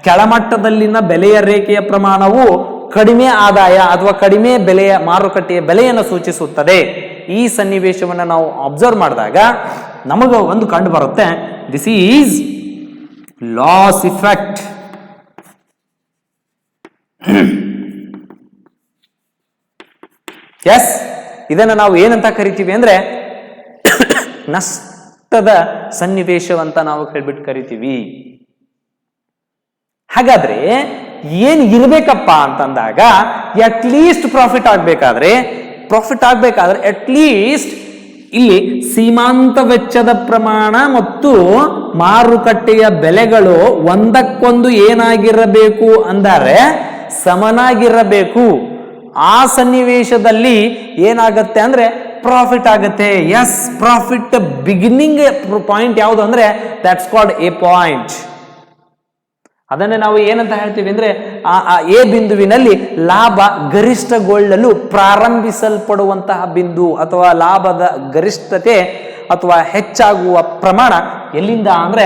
ಕೆಳಮಟ್ಟದಲ್ಲಿನ ಬೆಲೆಯ ರೇಖೆಯ ಪ್ರಮಾಣವು ಕಡಿಮೆ ಆದಾಯ ಅಥವಾ ಕಡಿಮೆ ಬೆಲೆಯ ಮಾರುಕಟ್ಟೆಯ ಬೆಲೆಯನ್ನು ಸೂಚಿಸುತ್ತದೆ. ಈ ಸನ್ನಿವೇಶವನ್ನು ನಾವು ಅಬ್ಸರ್ವ್ ಮಾಡಿದಾಗ ನಮಗ ಒಂದು ಕಂಡು ಬರುತ್ತೆ, this is loss effect. Yes, ಇದನ್ನು ನಾವು ಏನಂತ ಕರಿತೀವಿ ಅಂದ್ರೆ ನಷ್ಟದ ಸನ್ನಿವೇಶವಂತ ನಾವು ಹೇಳ್ಬಿಟ್ಟು ಕರಿತೀವಿ. ಹಾಗಾದ್ರೆ ಏನ್ ಇರ್ಬೇಕಪ್ಪ ಅಂತಂದಾಗ ಅಟ್ ಲೀಸ್ಟ್ ಪ್ರಾಫಿಟ್ ಆಗ್ಬೇಕಾದ್ರೆ ಅಟ್ ಲೀಸ್ಟ್ ಇಲ್ಲಿ ಸೀಮಾಂತ ವೆಚ್ಚದ ಪ್ರಮಾಣ ಮತ್ತು ಮಾರುಕಟ್ಟೆಯ ಬೆಲೆಗಳು ಒಂದಕ್ಕೊಂದು ಏನಾಗಿರಬೇಕು ಅಂದರೆ ಸಮನಾಗಿರಬೇಕು. ಆ ಸನ್ನಿವೇಶದಲ್ಲಿ ಏನಾಗತ್ತೆ ಅಂದ್ರೆ ಪ್ರಾಫಿಟ್ ಆಗುತ್ತೆ. ಎಸ್, ಪ್ರಾಫಿಟ್ ಬಿಗಿನಿಂಗ್ ಪಾಯಿಂಟ್ ಯಾವುದು ಅಂದ್ರೆ ದಟ್ಸ್ ಕಾಲ್ಡ್ ಎ ಪಾಯಿಂಟ್. ಅದನ್ನೇ ನಾವು ಏನಂತ ಹೇಳ್ತೀವಿ ಅಂದ್ರೆ ಎ ಬಿಂದುವಿನಲ್ಲಿ ಲಾಭ ಗರಿಷ್ಠಗೊಳ್ಳಲು ಪ್ರಾರಂಭಿಸಲ್ಪಡುವಂತಹ ಬಿಂದು ಅಥವಾ ಲಾಭದ ಗರಿಷ್ಠತೆ ಅಥವಾ ಹೆಚ್ಚಾಗುವ ಪ್ರಮಾಣ ಎಲ್ಲಿಂದ ಅಂದ್ರೆ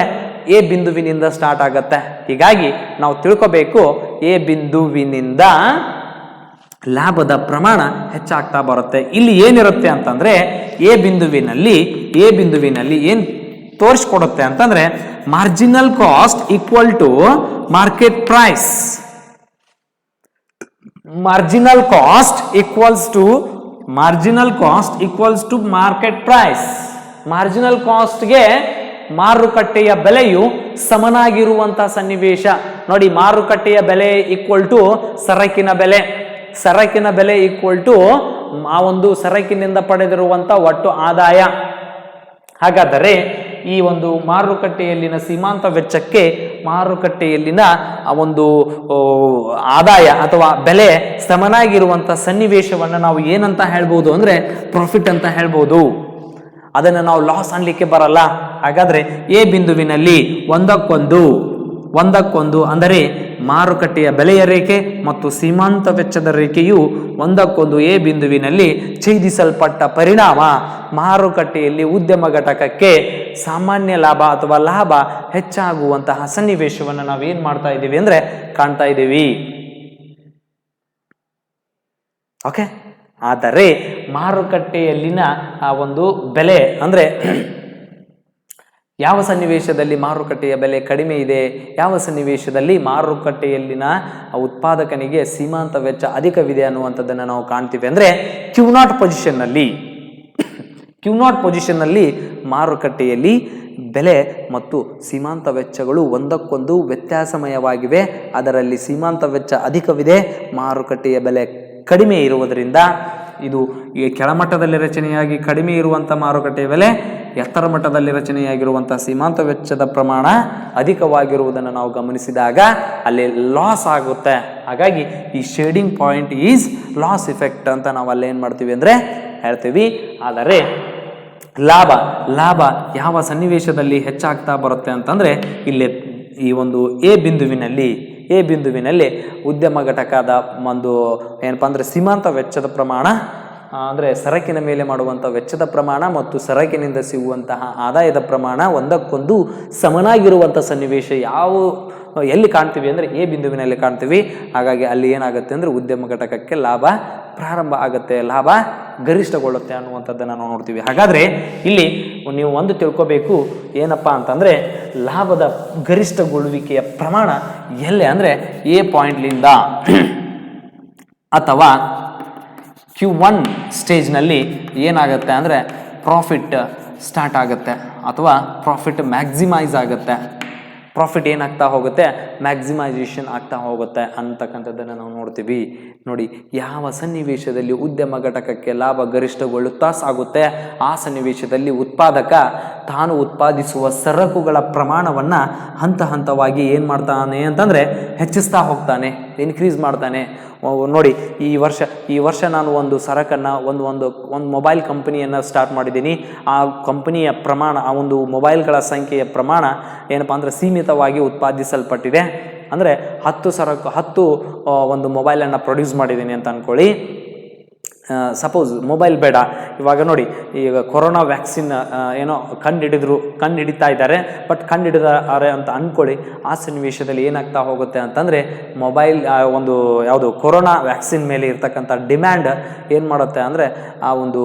ಎ ಬಿಂದುವಿನಿಂದ ಸ್ಟಾರ್ಟ್ ಆಗತ್ತೆ. ಹೀಗಾಗಿ ನಾವು ತಿಳ್ಕೋಬೇಕು, ಎ ಬಿಂದುವಿನಿಂದ ಲಾಭದ ಪ್ರಮಾಣ ಹೆಚ್ಚಾಗ್ತಾ ಬರುತ್ತೆ. ಇಲ್ಲಿ ಏನಿರುತ್ತೆ ಅಂತಂದ್ರೆ ಎ ಬಿಂದುವಿನಲ್ಲಿ ಏನ್ ತೋರಿಸ್ಕೊಡುತ್ತೆ ಅಂತಂದ್ರೆ marginal cost equal to market price. Marginal cost equals to market price. Marginal ಕಾಸ್ಟ್ಗೆ ಮಾರುಕಟ್ಟೆಯ ಬೆಲೆಯು ಸಮನಾಗಿರುವಂತಹ ಸನ್ನಿವೇಶ ನೋಡಿ. ಮಾರುಕಟ್ಟೆಯ ಬೆಲೆ ಈಕ್ವಲ್ ಟು ಸರಕಿನ ಬೆಲೆ ಈಕ್ವಲ್ ಟು ಆ ಒಂದು ಸರಕಿನಿಂದ ಪಡೆದಿರುವಂತ ಒಟ್ಟು ಆದಾಯ. ಹಾಗಾದರೆ ಈ ಒಂದು ಮಾರುಕಟ್ಟೆಯಲ್ಲಿನ ಸೀಮಾಂತ ವೆಚ್ಚಕ್ಕೆ ಮಾರುಕಟ್ಟೆಯಲ್ಲಿನ ಒಂದು ಆದಾಯ ಅಥವಾ ಬೆಲೆ ಸಮನಾಗಿರುವಂತ ಸನ್ನಿವೇಶವನ್ನು ನಾವು ಏನಂತ ಹೇಳ್ಬೋದು ಅಂದ್ರೆ ಪ್ರಾಫಿಟ್ ಅಂತ ಹೇಳ್ಬೋದು. ಅದನ್ನು ನಾವು ಲಾಸ್ ಅನ್ಲಿಕ್ಕೆ ಬರಲ್ಲ. ಹಾಗಾದ್ರೆ ಎ ಬಿಂದುವಿನಲ್ಲಿ ಒಂದಕ್ಕೊಂದು ಅಂದರೆ ಮಾರುಕಟ್ಟೆಯ ಬೆಲೆಯ ರೇಖೆ ಮತ್ತು ಸೀಮಾಂತ ವೆಚ್ಚದ ರೇಖೆಯು ಒಂದಕ್ಕೊಂದು ಎ ಬಿಂದುವಿನಲ್ಲಿ ಛೇದಿಸಲ್ಪಟ್ಟ ಪರಿಣಾಮ ಮಾರುಕಟ್ಟೆಯಲ್ಲಿ ಉದ್ಯಮ ಘಟಕಕ್ಕೆ ಸಾಮಾನ್ಯ ಲಾಭ ಅಥವಾ ಲಾಭ ಹೆಚ್ಚಾಗುವಂತಹ ಸನ್ನಿವೇಶವನ್ನು ನಾವೇನ್ ಮಾಡ್ತಾ ಇದ್ದೀವಿ ಅಂದ್ರೆ ಕಾಣ್ತಾ ಇದ್ದೀವಿ. ಓಕೆ, ಆದರೆ ಮಾರುಕಟ್ಟೆಯಲ್ಲಿನ ಆ ಒಂದು ಬೆಲೆ ಅಂದ್ರೆ ಯಾವ ಸನ್ನಿವೇಶದಲ್ಲಿ ಮಾರುಕಟ್ಟೆಯ ಬೆಲೆ ಕಡಿಮೆ ಇದೆ, ಯಾವ ಸನ್ನಿವೇಶದಲ್ಲಿ ಮಾರುಕಟ್ಟೆಯಲ್ಲಿನ ಉತ್ಪಾದಕನಿಗೆ ಸೀಮಾಂತ ವೆಚ್ಚ ಅಧಿಕವಿದೆ ಅನ್ನುವಂಥದ್ದನ್ನು ನಾವು ಕಾಣ್ತೀವಿ ಅಂದರೆ ಕ್ಯೂ ನಾಟ್ ಪೊಸಿಷನ್ನಲ್ಲಿ ಮಾರುಕಟ್ಟೆಯಲ್ಲಿ ಬೆಲೆ ಮತ್ತು ಸೀಮಾಂತ ವೆಚ್ಚಗಳು ಒಂದಕ್ಕೊಂದು ವ್ಯತ್ಯಾಸಮಯವಾಗಿವೆ. ಅದರಲ್ಲಿ ಸೀಮಾಂತ ವೆಚ್ಚ ಅಧಿಕವಿದೆ, ಮಾರುಕಟ್ಟೆಯ ಬೆಲೆ ಕಡಿಮೆ ಇರುವುದರಿಂದ ಇದು ಈ ಕೆಳಮಟ್ಟದಲ್ಲಿ ರಚನೆಯಾಗಿ ಕಡಿಮೆ ಇರುವಂಥ ಮಾರುಕಟ್ಟೆಯ ಬೆಲೆ, ಎತ್ತರ ಮಟ್ಟದಲ್ಲಿ ರಚನೆಯಾಗಿರುವಂಥ ಸೀಮಾಂತ ವೆಚ್ಚದ ಪ್ರಮಾಣ ಅಧಿಕವಾಗಿರುವುದನ್ನು ನಾವು ಗಮನಿಸಿದಾಗ ಅಲ್ಲಿ ಲಾಸ್ ಆಗುತ್ತೆ. ಹಾಗಾಗಿ ಈ shading point is loss effect ಅಂತ ನಾವು ಅಲ್ಲೇನು ಮಾಡ್ತೀವಿ ಅಂದರೆ ಹೇಳ್ತೀವಿ. ಆದರೆ ಲಾಭ ಯಾವ ಸನ್ನಿವೇಶದಲ್ಲಿ ಹೆಚ್ಚಾಗ್ತಾ ಬರುತ್ತೆ ಅಂತಂದರೆ ಇಲ್ಲಿ ಈ ಒಂದು ಎ ಬಿಂದುವಿನಲ್ಲಿ ಉದ್ಯಮ ಘಟಕದ ಒಂದು ಏನಪ್ಪ ಅಂದರೆ ಸೀಮಾಂತ ವೆಚ್ಚದ ಪ್ರಮಾಣ ಅಂದರೆ ಸರಕಿನ ಮೇಲೆ ಮಾಡುವಂಥ ವೆಚ್ಚದ ಪ್ರಮಾಣ ಮತ್ತು ಸರಕಿನಿಂದ ಸಿಗುವಂತಹ ಆದಾಯದ ಪ್ರಮಾಣ ಒಂದಕ್ಕೊಂದು ಸಮನಾಗಿರುವಂಥ ಸನ್ನಿವೇಶ ಎಲ್ಲಿ ಕಾಣ್ತೀವಿ ಅಂದರೆ ಎ ಬಿಂದುವಿನಲ್ಲಿ ಕಾಣ್ತೀವಿ. ಹಾಗಾಗಿ ಅಲ್ಲಿ ಏನಾಗುತ್ತೆ ಅಂದರೆ ಉದ್ಯಮ ಘಟಕಕ್ಕೆ ಲಾಭ ಪ್ರಾರಂಭ ಆಗುತ್ತೆ, ಲಾಭ ಗರಿಷ್ಠಗೊಳ್ಳುತ್ತೆ ಅನ್ನುವಂಥದ್ದನ್ನು ನಾವು ನೋಡ್ತೀವಿ. ಹಾಗಾದರೆ ಇಲ್ಲಿ ನೀವು ಒಂದು ತಿಳ್ಕೋಬೇಕು ಏನಪ್ಪ ಅಂತಂದರೆ ಲಾಭದ ಗರಿಷ್ಠಗೊಳ್ಳುವಿಕೆಯ ಪ್ರಮಾಣ ಎಲ್ಲಿ ಅಂದರೆ ಎ ಪಾಯಿಂಟ್ಲಿಂದ ಅಥವಾ Q1 ಸ್ಟೇಜ್ನಲ್ಲಿ ಏನಾಗುತ್ತೆ ಅಂದರೆ ಪ್ರಾಫಿಟ್ ಸ್ಟಾರ್ಟ್ ಆಗುತ್ತೆ ಅಥವಾ ಪ್ರಾಫಿಟ್ ಮ್ಯಾಕ್ಸಿಮೈಸ್ ಆಗುತ್ತೆ. ಪ್ರಾಫಿಟ್ ಏನಾಗ್ತಾ ಹೋಗುತ್ತೆ, ಮ್ಯಾಕ್ಸಿಮೈಸೇಷನ್ ಆಗ್ತಾ ಹೋಗುತ್ತೆ ಅಂತಕ್ಕಂಥದ್ದನ್ನು ನಾವು ನೋಡ್ತೀವಿ. ನೋಡಿ, ಯಾವ ಸನ್ನಿವೇಶದಲ್ಲಿ ಉದ್ಯಮ ಘಟಕಕ್ಕೆ ಲಾಭ ಗರಿಷ್ಠಗೊಳ್ಳುತ್ತಾ ಸಾಗುತ್ತೆ ಆ ಸನ್ನಿವೇಶದಲ್ಲಿ ಉತ್ಪಾದಕ ತಾನು ಉತ್ಪಾದಿಸುವ ಸರಕುಗಳ ಪ್ರಮಾಣವನ್ನು ಹಂತ ಹಂತವಾಗಿ ಏನು ಮಾಡ್ತಾನೆ ಅಂತಂದರೆ ಹೆಚ್ಚಿಸ್ತಾ ಹೋಗ್ತಾನೆ, ಇನ್ಕ್ರೀಸ್ ಮಾಡ್ತಾನೆ. ನೋಡಿ, ಈ ವರ್ಷ ನಾನು ಒಂದು ಸರಕನ್ನು ಒಂದು ಮೊಬೈಲ್ ಕಂಪನಿಯನ್ನು ಸ್ಟಾರ್ಟ್ ಮಾಡಿದ್ದೀನಿ. ಆ ಕಂಪನಿಯ ಪ್ರಮಾಣ, ಆ ಒಂದು ಮೊಬೈಲ್ಗಳ ಸಂಖ್ಯೆಯ ಪ್ರಮಾಣ ಏನಪ್ಪ ಅಂದರೆ ಸೀಮಿತವಾಗಿ ಉತ್ಪಾದಿಸಲ್ಪಟ್ಟಿದೆ. ಅಂದರೆ 10 ಒಂದು ಮೊಬೈಲನ್ನು ಪ್ರೊಡ್ಯೂಸ್ ಮಾಡಿದ್ದೀನಿ ಅಂತ ಅಂದ್ಕೊಳ್ಳಿ. ಸಪೋಸ್ ಮೊಬೈಲ್ ಬೇಡ, ಇವಾಗ ನೋಡಿ ಈಗ ಕೊರೋನಾ ವ್ಯಾಕ್ಸಿನ್ ಏನೋ ಕಂಡುಹಿಡಿತಾ ಇದ್ದಾರೆ, ಬಟ್ ಕಂಡುಹಿಡಿದಾರೆ ಅಂತ ಅಂದ್ಕೊಳ್ಳಿ. ಆ ಸನ್ನಿವೇಶದಲ್ಲಿ ಏನಾಗ್ತಾ ಹೋಗುತ್ತೆ ಅಂತಂದರೆ ಮೊಬೈಲ್ ಒಂದು ಯಾವುದು ಕೊರೋನಾ ವ್ಯಾಕ್ಸಿನ್ ಮೇಲೆ ಇರ್ತಕ್ಕಂಥ ಡಿಮ್ಯಾಂಡ್ ಏನು ಮಾಡುತ್ತೆ ಅಂದರೆ ಆ ಒಂದು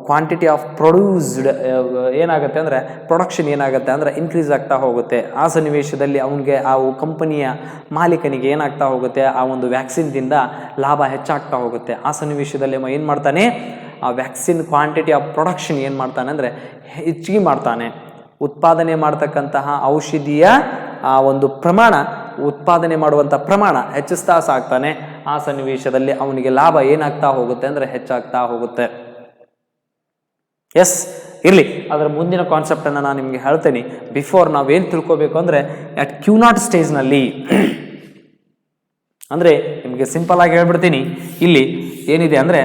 ಕ್ವಾಂಟಿಟಿ ಆಫ್ ಪ್ರೊಡ್ಯೂಸ್ಡ್ ಏನಾಗುತ್ತೆ ಅಂದರೆ ಪ್ರೊಡಕ್ಷನ್ ಏನಾಗುತ್ತೆ ಅಂದರೆ ಇನ್ಕ್ರೀಸ್ ಆಗ್ತಾ ಹೋಗುತ್ತೆ. ಆ ಸನ್ನಿವೇಶದಲ್ಲಿ ಅವನಿಗೆ ಆ ಕಂಪನಿಯ ಮಾಲೀಕನಿಗೆ ಏನಾಗ್ತಾ ಹೋಗುತ್ತೆ, ಆ ಒಂದು ವ್ಯಾಕ್ಸಿನ್ದಿಂದ ಲಾಭ ಹೆಚ್ಚಾಗ್ತಾ ಹೋಗುತ್ತೆ. ಆ ಸನ್ನಿವೇಶದಲ್ಲಿ ಏನು ಮಾಡ್ತಾನೆ, ಆ ವ್ಯಾಕ್ಸಿನ್ ಕ್ವಾಂಟಿಟಿ ಆಫ್ ಪ್ರೊಡಕ್ಷನ್ ಏನು ಮಾಡ್ತಾನೆ ಅಂದರೆ ಹೆಚ್ಚಿಗೆ ಮಾಡ್ತಾನೆ. ಉತ್ಪಾದನೆ ಮಾಡ್ತಕ್ಕಂತಹ ಔಷಧಿಯ ಆ ಒಂದು ಪ್ರಮಾಣ, ಉತ್ಪಾದನೆ ಮಾಡುವಂಥ ಪ್ರಮಾಣ ಹೆಚ್ಚಿಸ್ತಾ ಸಾಕ್ತಾನೆ. ಆ ಸನ್ನಿವೇಶದಲ್ಲಿ ಅವನಿಗೆ ಲಾಭ ಏನಾಗ್ತಾ ಹೋಗುತ್ತೆ ಅಂದರೆ ಹೆಚ್ಚಾಗ್ತಾ ಹೋಗುತ್ತೆ. ಎಸ್, ಇರಲಿ, ಅದರ ಮುಂದಿನ ಕಾನ್ಸೆಪ್ಟನ್ನು ನಾನು ನಿಮಗೆ ಹೇಳ್ತೇನೆ. ಬಿಫೋರ್ ನಾವೇನು ತಿಳ್ಕೋಬೇಕು ಅಂದರೆ ಅಟ್ Q0 ಸ್ಟೇಜ್ನಲ್ಲಿ ಅಂದರೆ ನಿಮಗೆ ಸಿಂಪಲ್ ಆಗಿ ಹೇಳ್ಬಿಡ್ತೀನಿ. ಇಲ್ಲಿ ಏನಿದೆ ಅಂದರೆ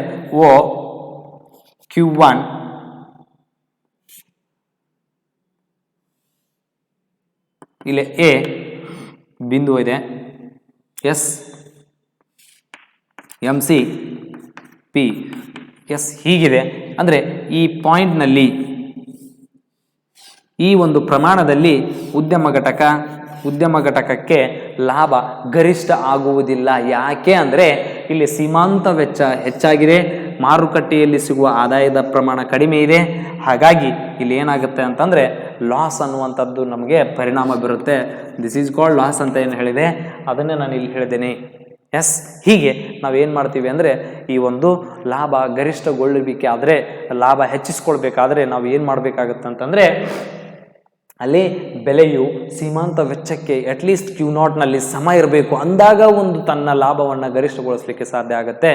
Q1 ಇಲ್ಲಿ ಎ ಬಿಂದು ಇದೆ, ಎಸ್ MC P ಎಸ್ ಹೀಗಿದೆ. ಅಂದರೆ ಈ ಪಾಯಿಂಟ್ನಲ್ಲಿ ಈ ಒಂದು ಪ್ರಮಾಣದಲ್ಲಿ ಉದ್ಯಮ ಘಟಕಕ್ಕೆ ಲಾಭ ಗರಿಷ್ಠ ಆಗುವುದಿಲ್ಲ. ಯಾಕೆ ಅಂದರೆ ಇಲ್ಲಿ ಸೀಮಾಂತ ವೆಚ್ಚ ಹೆಚ್ಚಾಗಿದೆ, ಮಾರುಕಟ್ಟೆಯಲ್ಲಿ ಸಿಗುವ ಆದಾಯದ ಪ್ರಮಾಣ ಕಡಿಮೆ ಇದೆ. ಹಾಗಾಗಿ ಇಲ್ಲಿ ಏನಾಗುತ್ತೆ ಅಂತಂದರೆ ಲಾಸ್ ಅನ್ನುವಂಥದ್ದು ನಮಗೆ ಪರಿಣಾಮ ಬೀರುತ್ತೆ. ದಿಸ್ ಈಸ್ ಕಾಲ್ಡ್ ಲಾಸ್ ಅಂತ ಏನು ಹೇಳಿದೆ ಅದನ್ನೇ ನಾನು ಇಲ್ಲಿ ಹೇಳಿದ್ದೇನೆ. ಎಸ್, ಹೀಗೆ ನಾವೇನು ಮಾಡ್ತೀವಿ ಅಂದರೆ ಈ ಒಂದು ಲಾಭ ಗರಿಷ್ಠಗೊಳ್ಳುವಿಕೆ ಆದರೆ, ಲಾಭ ಹೆಚ್ಚಿಸ್ಕೊಳ್ಬೇಕಾದ್ರೆ ನಾವು ಏನು ಮಾಡಬೇಕಾಗತ್ತೆ ಅಂತಂದರೆ ಅಲ್ಲಿ ಬೆಲೆಯು ಸೀಮಾಂತ ವೆಚ್ಚಕ್ಕೆ ಅಟ್ಲೀಸ್ಟ್ Q0ನಲ್ಲಿ ಸಮ ಇರಬೇಕು. ಅಂದಾಗ ಒಂದು ತನ್ನ ಲಾಭವನ್ನು ಗರಿಷ್ಠಗೊಳಿಸಲಿಕ್ಕೆ ಸಾಧ್ಯ ಆಗುತ್ತೆ.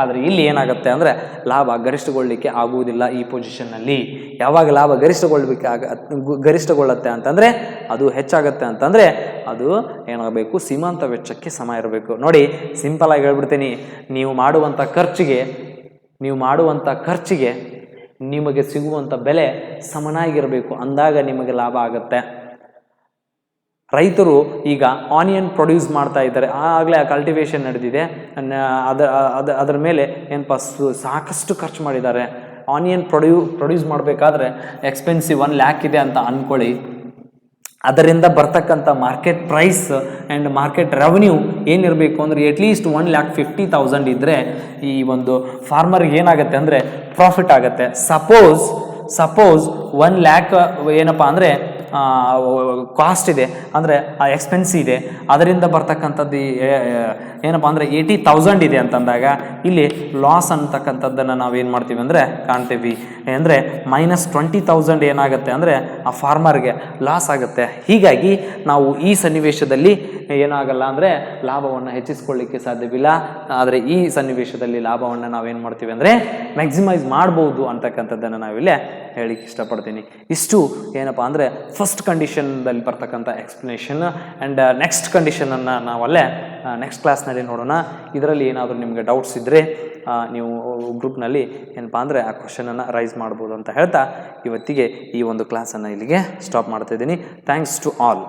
ಆದರೆ ಇಲ್ಲಿ ಏನಾಗುತ್ತೆ ಅಂದರೆ ಲಾಭ ಗರಿಷ್ಠಗೊಳ್ಳಲಿಕ್ಕೆ ಆಗುವುದಿಲ್ಲ. ಈ ಪೊಸಿಷನ್ನಲ್ಲಿ ಯಾವಾಗ ಲಾಭ ಗರಿಷ್ಠಗೊಳ್ಳುತ್ತೆ ಅಂತಂದರೆ ಅದು ಹೆಚ್ಚಾಗುತ್ತೆ ಅಂತಂದರೆ ಅದು ಏನಾಗಬೇಕು, ಸೀಮಾಂತ ವೆಚ್ಚಕ್ಕೆ ಸಮ ಇರಬೇಕು. ನೋಡಿ, ಸಿಂಪಲ್ ಆಗಿ ಹೇಳ್ಬಿಡ್ತೀನಿ, ನೀವು ಮಾಡುವಂಥ ಖರ್ಚಿಗೆ ನಿಮಗೆ ಸಿಗುವಂಥ ಬೆಲೆ ಸಮನಾಗಿರಬೇಕು, ಅಂದಾಗ ನಿಮಗೆ ಲಾಭ ಆಗುತ್ತೆ. ರೈತರು ಈಗ ಆನಿಯನ್ ಪ್ರೊಡ್ಯೂಸ್ ಮಾಡ್ತಾ ಇದ್ದಾರೆ, ಆಗಲೇ ಕಲ್ಟಿವೇಶನ್ ನಡೆದಿದೆ, ಅದರ ಮೇಲೆ ಏನಪ್ಪ ಸಾಕಷ್ಟು ಖರ್ಚು ಮಾಡಿದ್ದಾರೆ. ಆನಿಯನ್ ಪ್ರೊಡ್ಯೂಸ್ ಮಾಡಬೇಕಾದ್ರೆ ಎಕ್ಸ್ಪೆನ್ಸಿವ್ 1 lakh ಇದೆ ಅಂತ ಅಂದ್ಕೊಳ್ಳಿ. ಅದರಿಂದ ಬರ್ತಕ್ಕಂಥ market price and market revenue ಏನಿರಬೇಕು ಅಂದರೆ ಅಟ್ಲೀಸ್ಟ್ 1,50,000 ಇದ್ದರೆ ಈ ಒಂದು ಫಾರ್ಮರ್ಗೆ ಏನಾಗುತ್ತೆ ಅಂದರೆ ಪ್ರಾಫಿಟ್ ಆಗುತ್ತೆ. ಸಪೋಸ್ 1 lakh ಏನಪ್ಪ ಅಂದರೆ ಕಾಸ್ಟ್ ಇದೆ, ಅಂದರೆ ಆ ಎಕ್ಸ್ಪೆನ್ಸ್ ಇದೆ, ಅದರಿಂದ ಬರ್ತಕ್ಕಂಥದ್ದು ಏನಪ್ಪ ಅಂದರೆ 80,000 ಇದೆ ಅಂತಂದಾಗ ಇಲ್ಲಿ ಲಾಸ್ ಅಂತಕ್ಕಂಥದ್ದನ್ನು ನಾವೇನು ಮಾಡ್ತೀವಿ ಅಂದರೆ ಕಾಣ್ತೀವಿ. ಅಂದರೆ -20,000 ಏನಾಗುತ್ತೆ ಅಂದರೆ ಆ ಫಾರ್ಮರ್ಗೆ ಲಾಸ್ ಆಗುತ್ತೆ. ಹೀಗಾಗಿ ನಾವು ಈ ಸನ್ನಿವೇಶದಲ್ಲಿ ಏನಾಗಲ್ಲ ಅಂದರೆ ಲಾಭವನ್ನು ಹೆಚ್ಚಿಸ್ಕೊಳ್ಳಿಕ್ಕೆ ಸಾಧ್ಯವಿಲ್ಲ. ಆದರೆ ಈ ಸನ್ನಿವೇಶದಲ್ಲಿ ಲಾಭವನ್ನು ನಾವೇನು ಮಾಡ್ತೀವಿ ಅಂದರೆ ಮ್ಯಾಕ್ಸಿಮೈಸ್ ಮಾಡ್ಬೋದು ಅಂತಕ್ಕಂಥದ್ದನ್ನು ನಾವಿಲ್ಲೇ ಹೇಳಿಕ್ಕೆ ಇಷ್ಟಪಡ್ತೀನಿ. ಇಷ್ಟು ಏನಪ್ಪ ಅಂದರೆ ಫಸ್ಟ್ ಕಂಡೀಷನ್ದಲ್ಲಿ ಬರ್ತಕ್ಕಂಥ ಎಕ್ಸ್ಪ್ಲನೇಷನ್. ಆ್ಯಂಡ್ ನೆಕ್ಸ್ಟ್ ಕಂಡೀಷನನ್ನು ನಾವಲ್ಲೇ ನೆಕ್ಸ್ಟ್ ಕ್ಲಾಸ್ನಲ್ಲಿ ನೋಡೋಣ. ಇದರಲ್ಲಿ ಏನಾದರೂ ನಿಮಗೆ ಡೌಟ್ಸ್ ಇದ್ದರೆ ನೀವು ಗ್ರೂಪ್ನಲ್ಲಿ ಏನಪ್ಪ ಅಂದರೆ ಆ ಕ್ವಶನನ್ನು ರೈಸ್ ಮಾಡ್ಬೋದು ಅಂತ ಹೇಳ್ತಾ ಇವತ್ತಿಗೆ ಈ ಒಂದು ಕ್ಲಾಸನ್ನು ಇಲ್ಲಿಗೆ ಸ್ಟಾಪ್ ಮಾಡ್ತಾಯಿದ್ದೀನಿ. Thanks to all.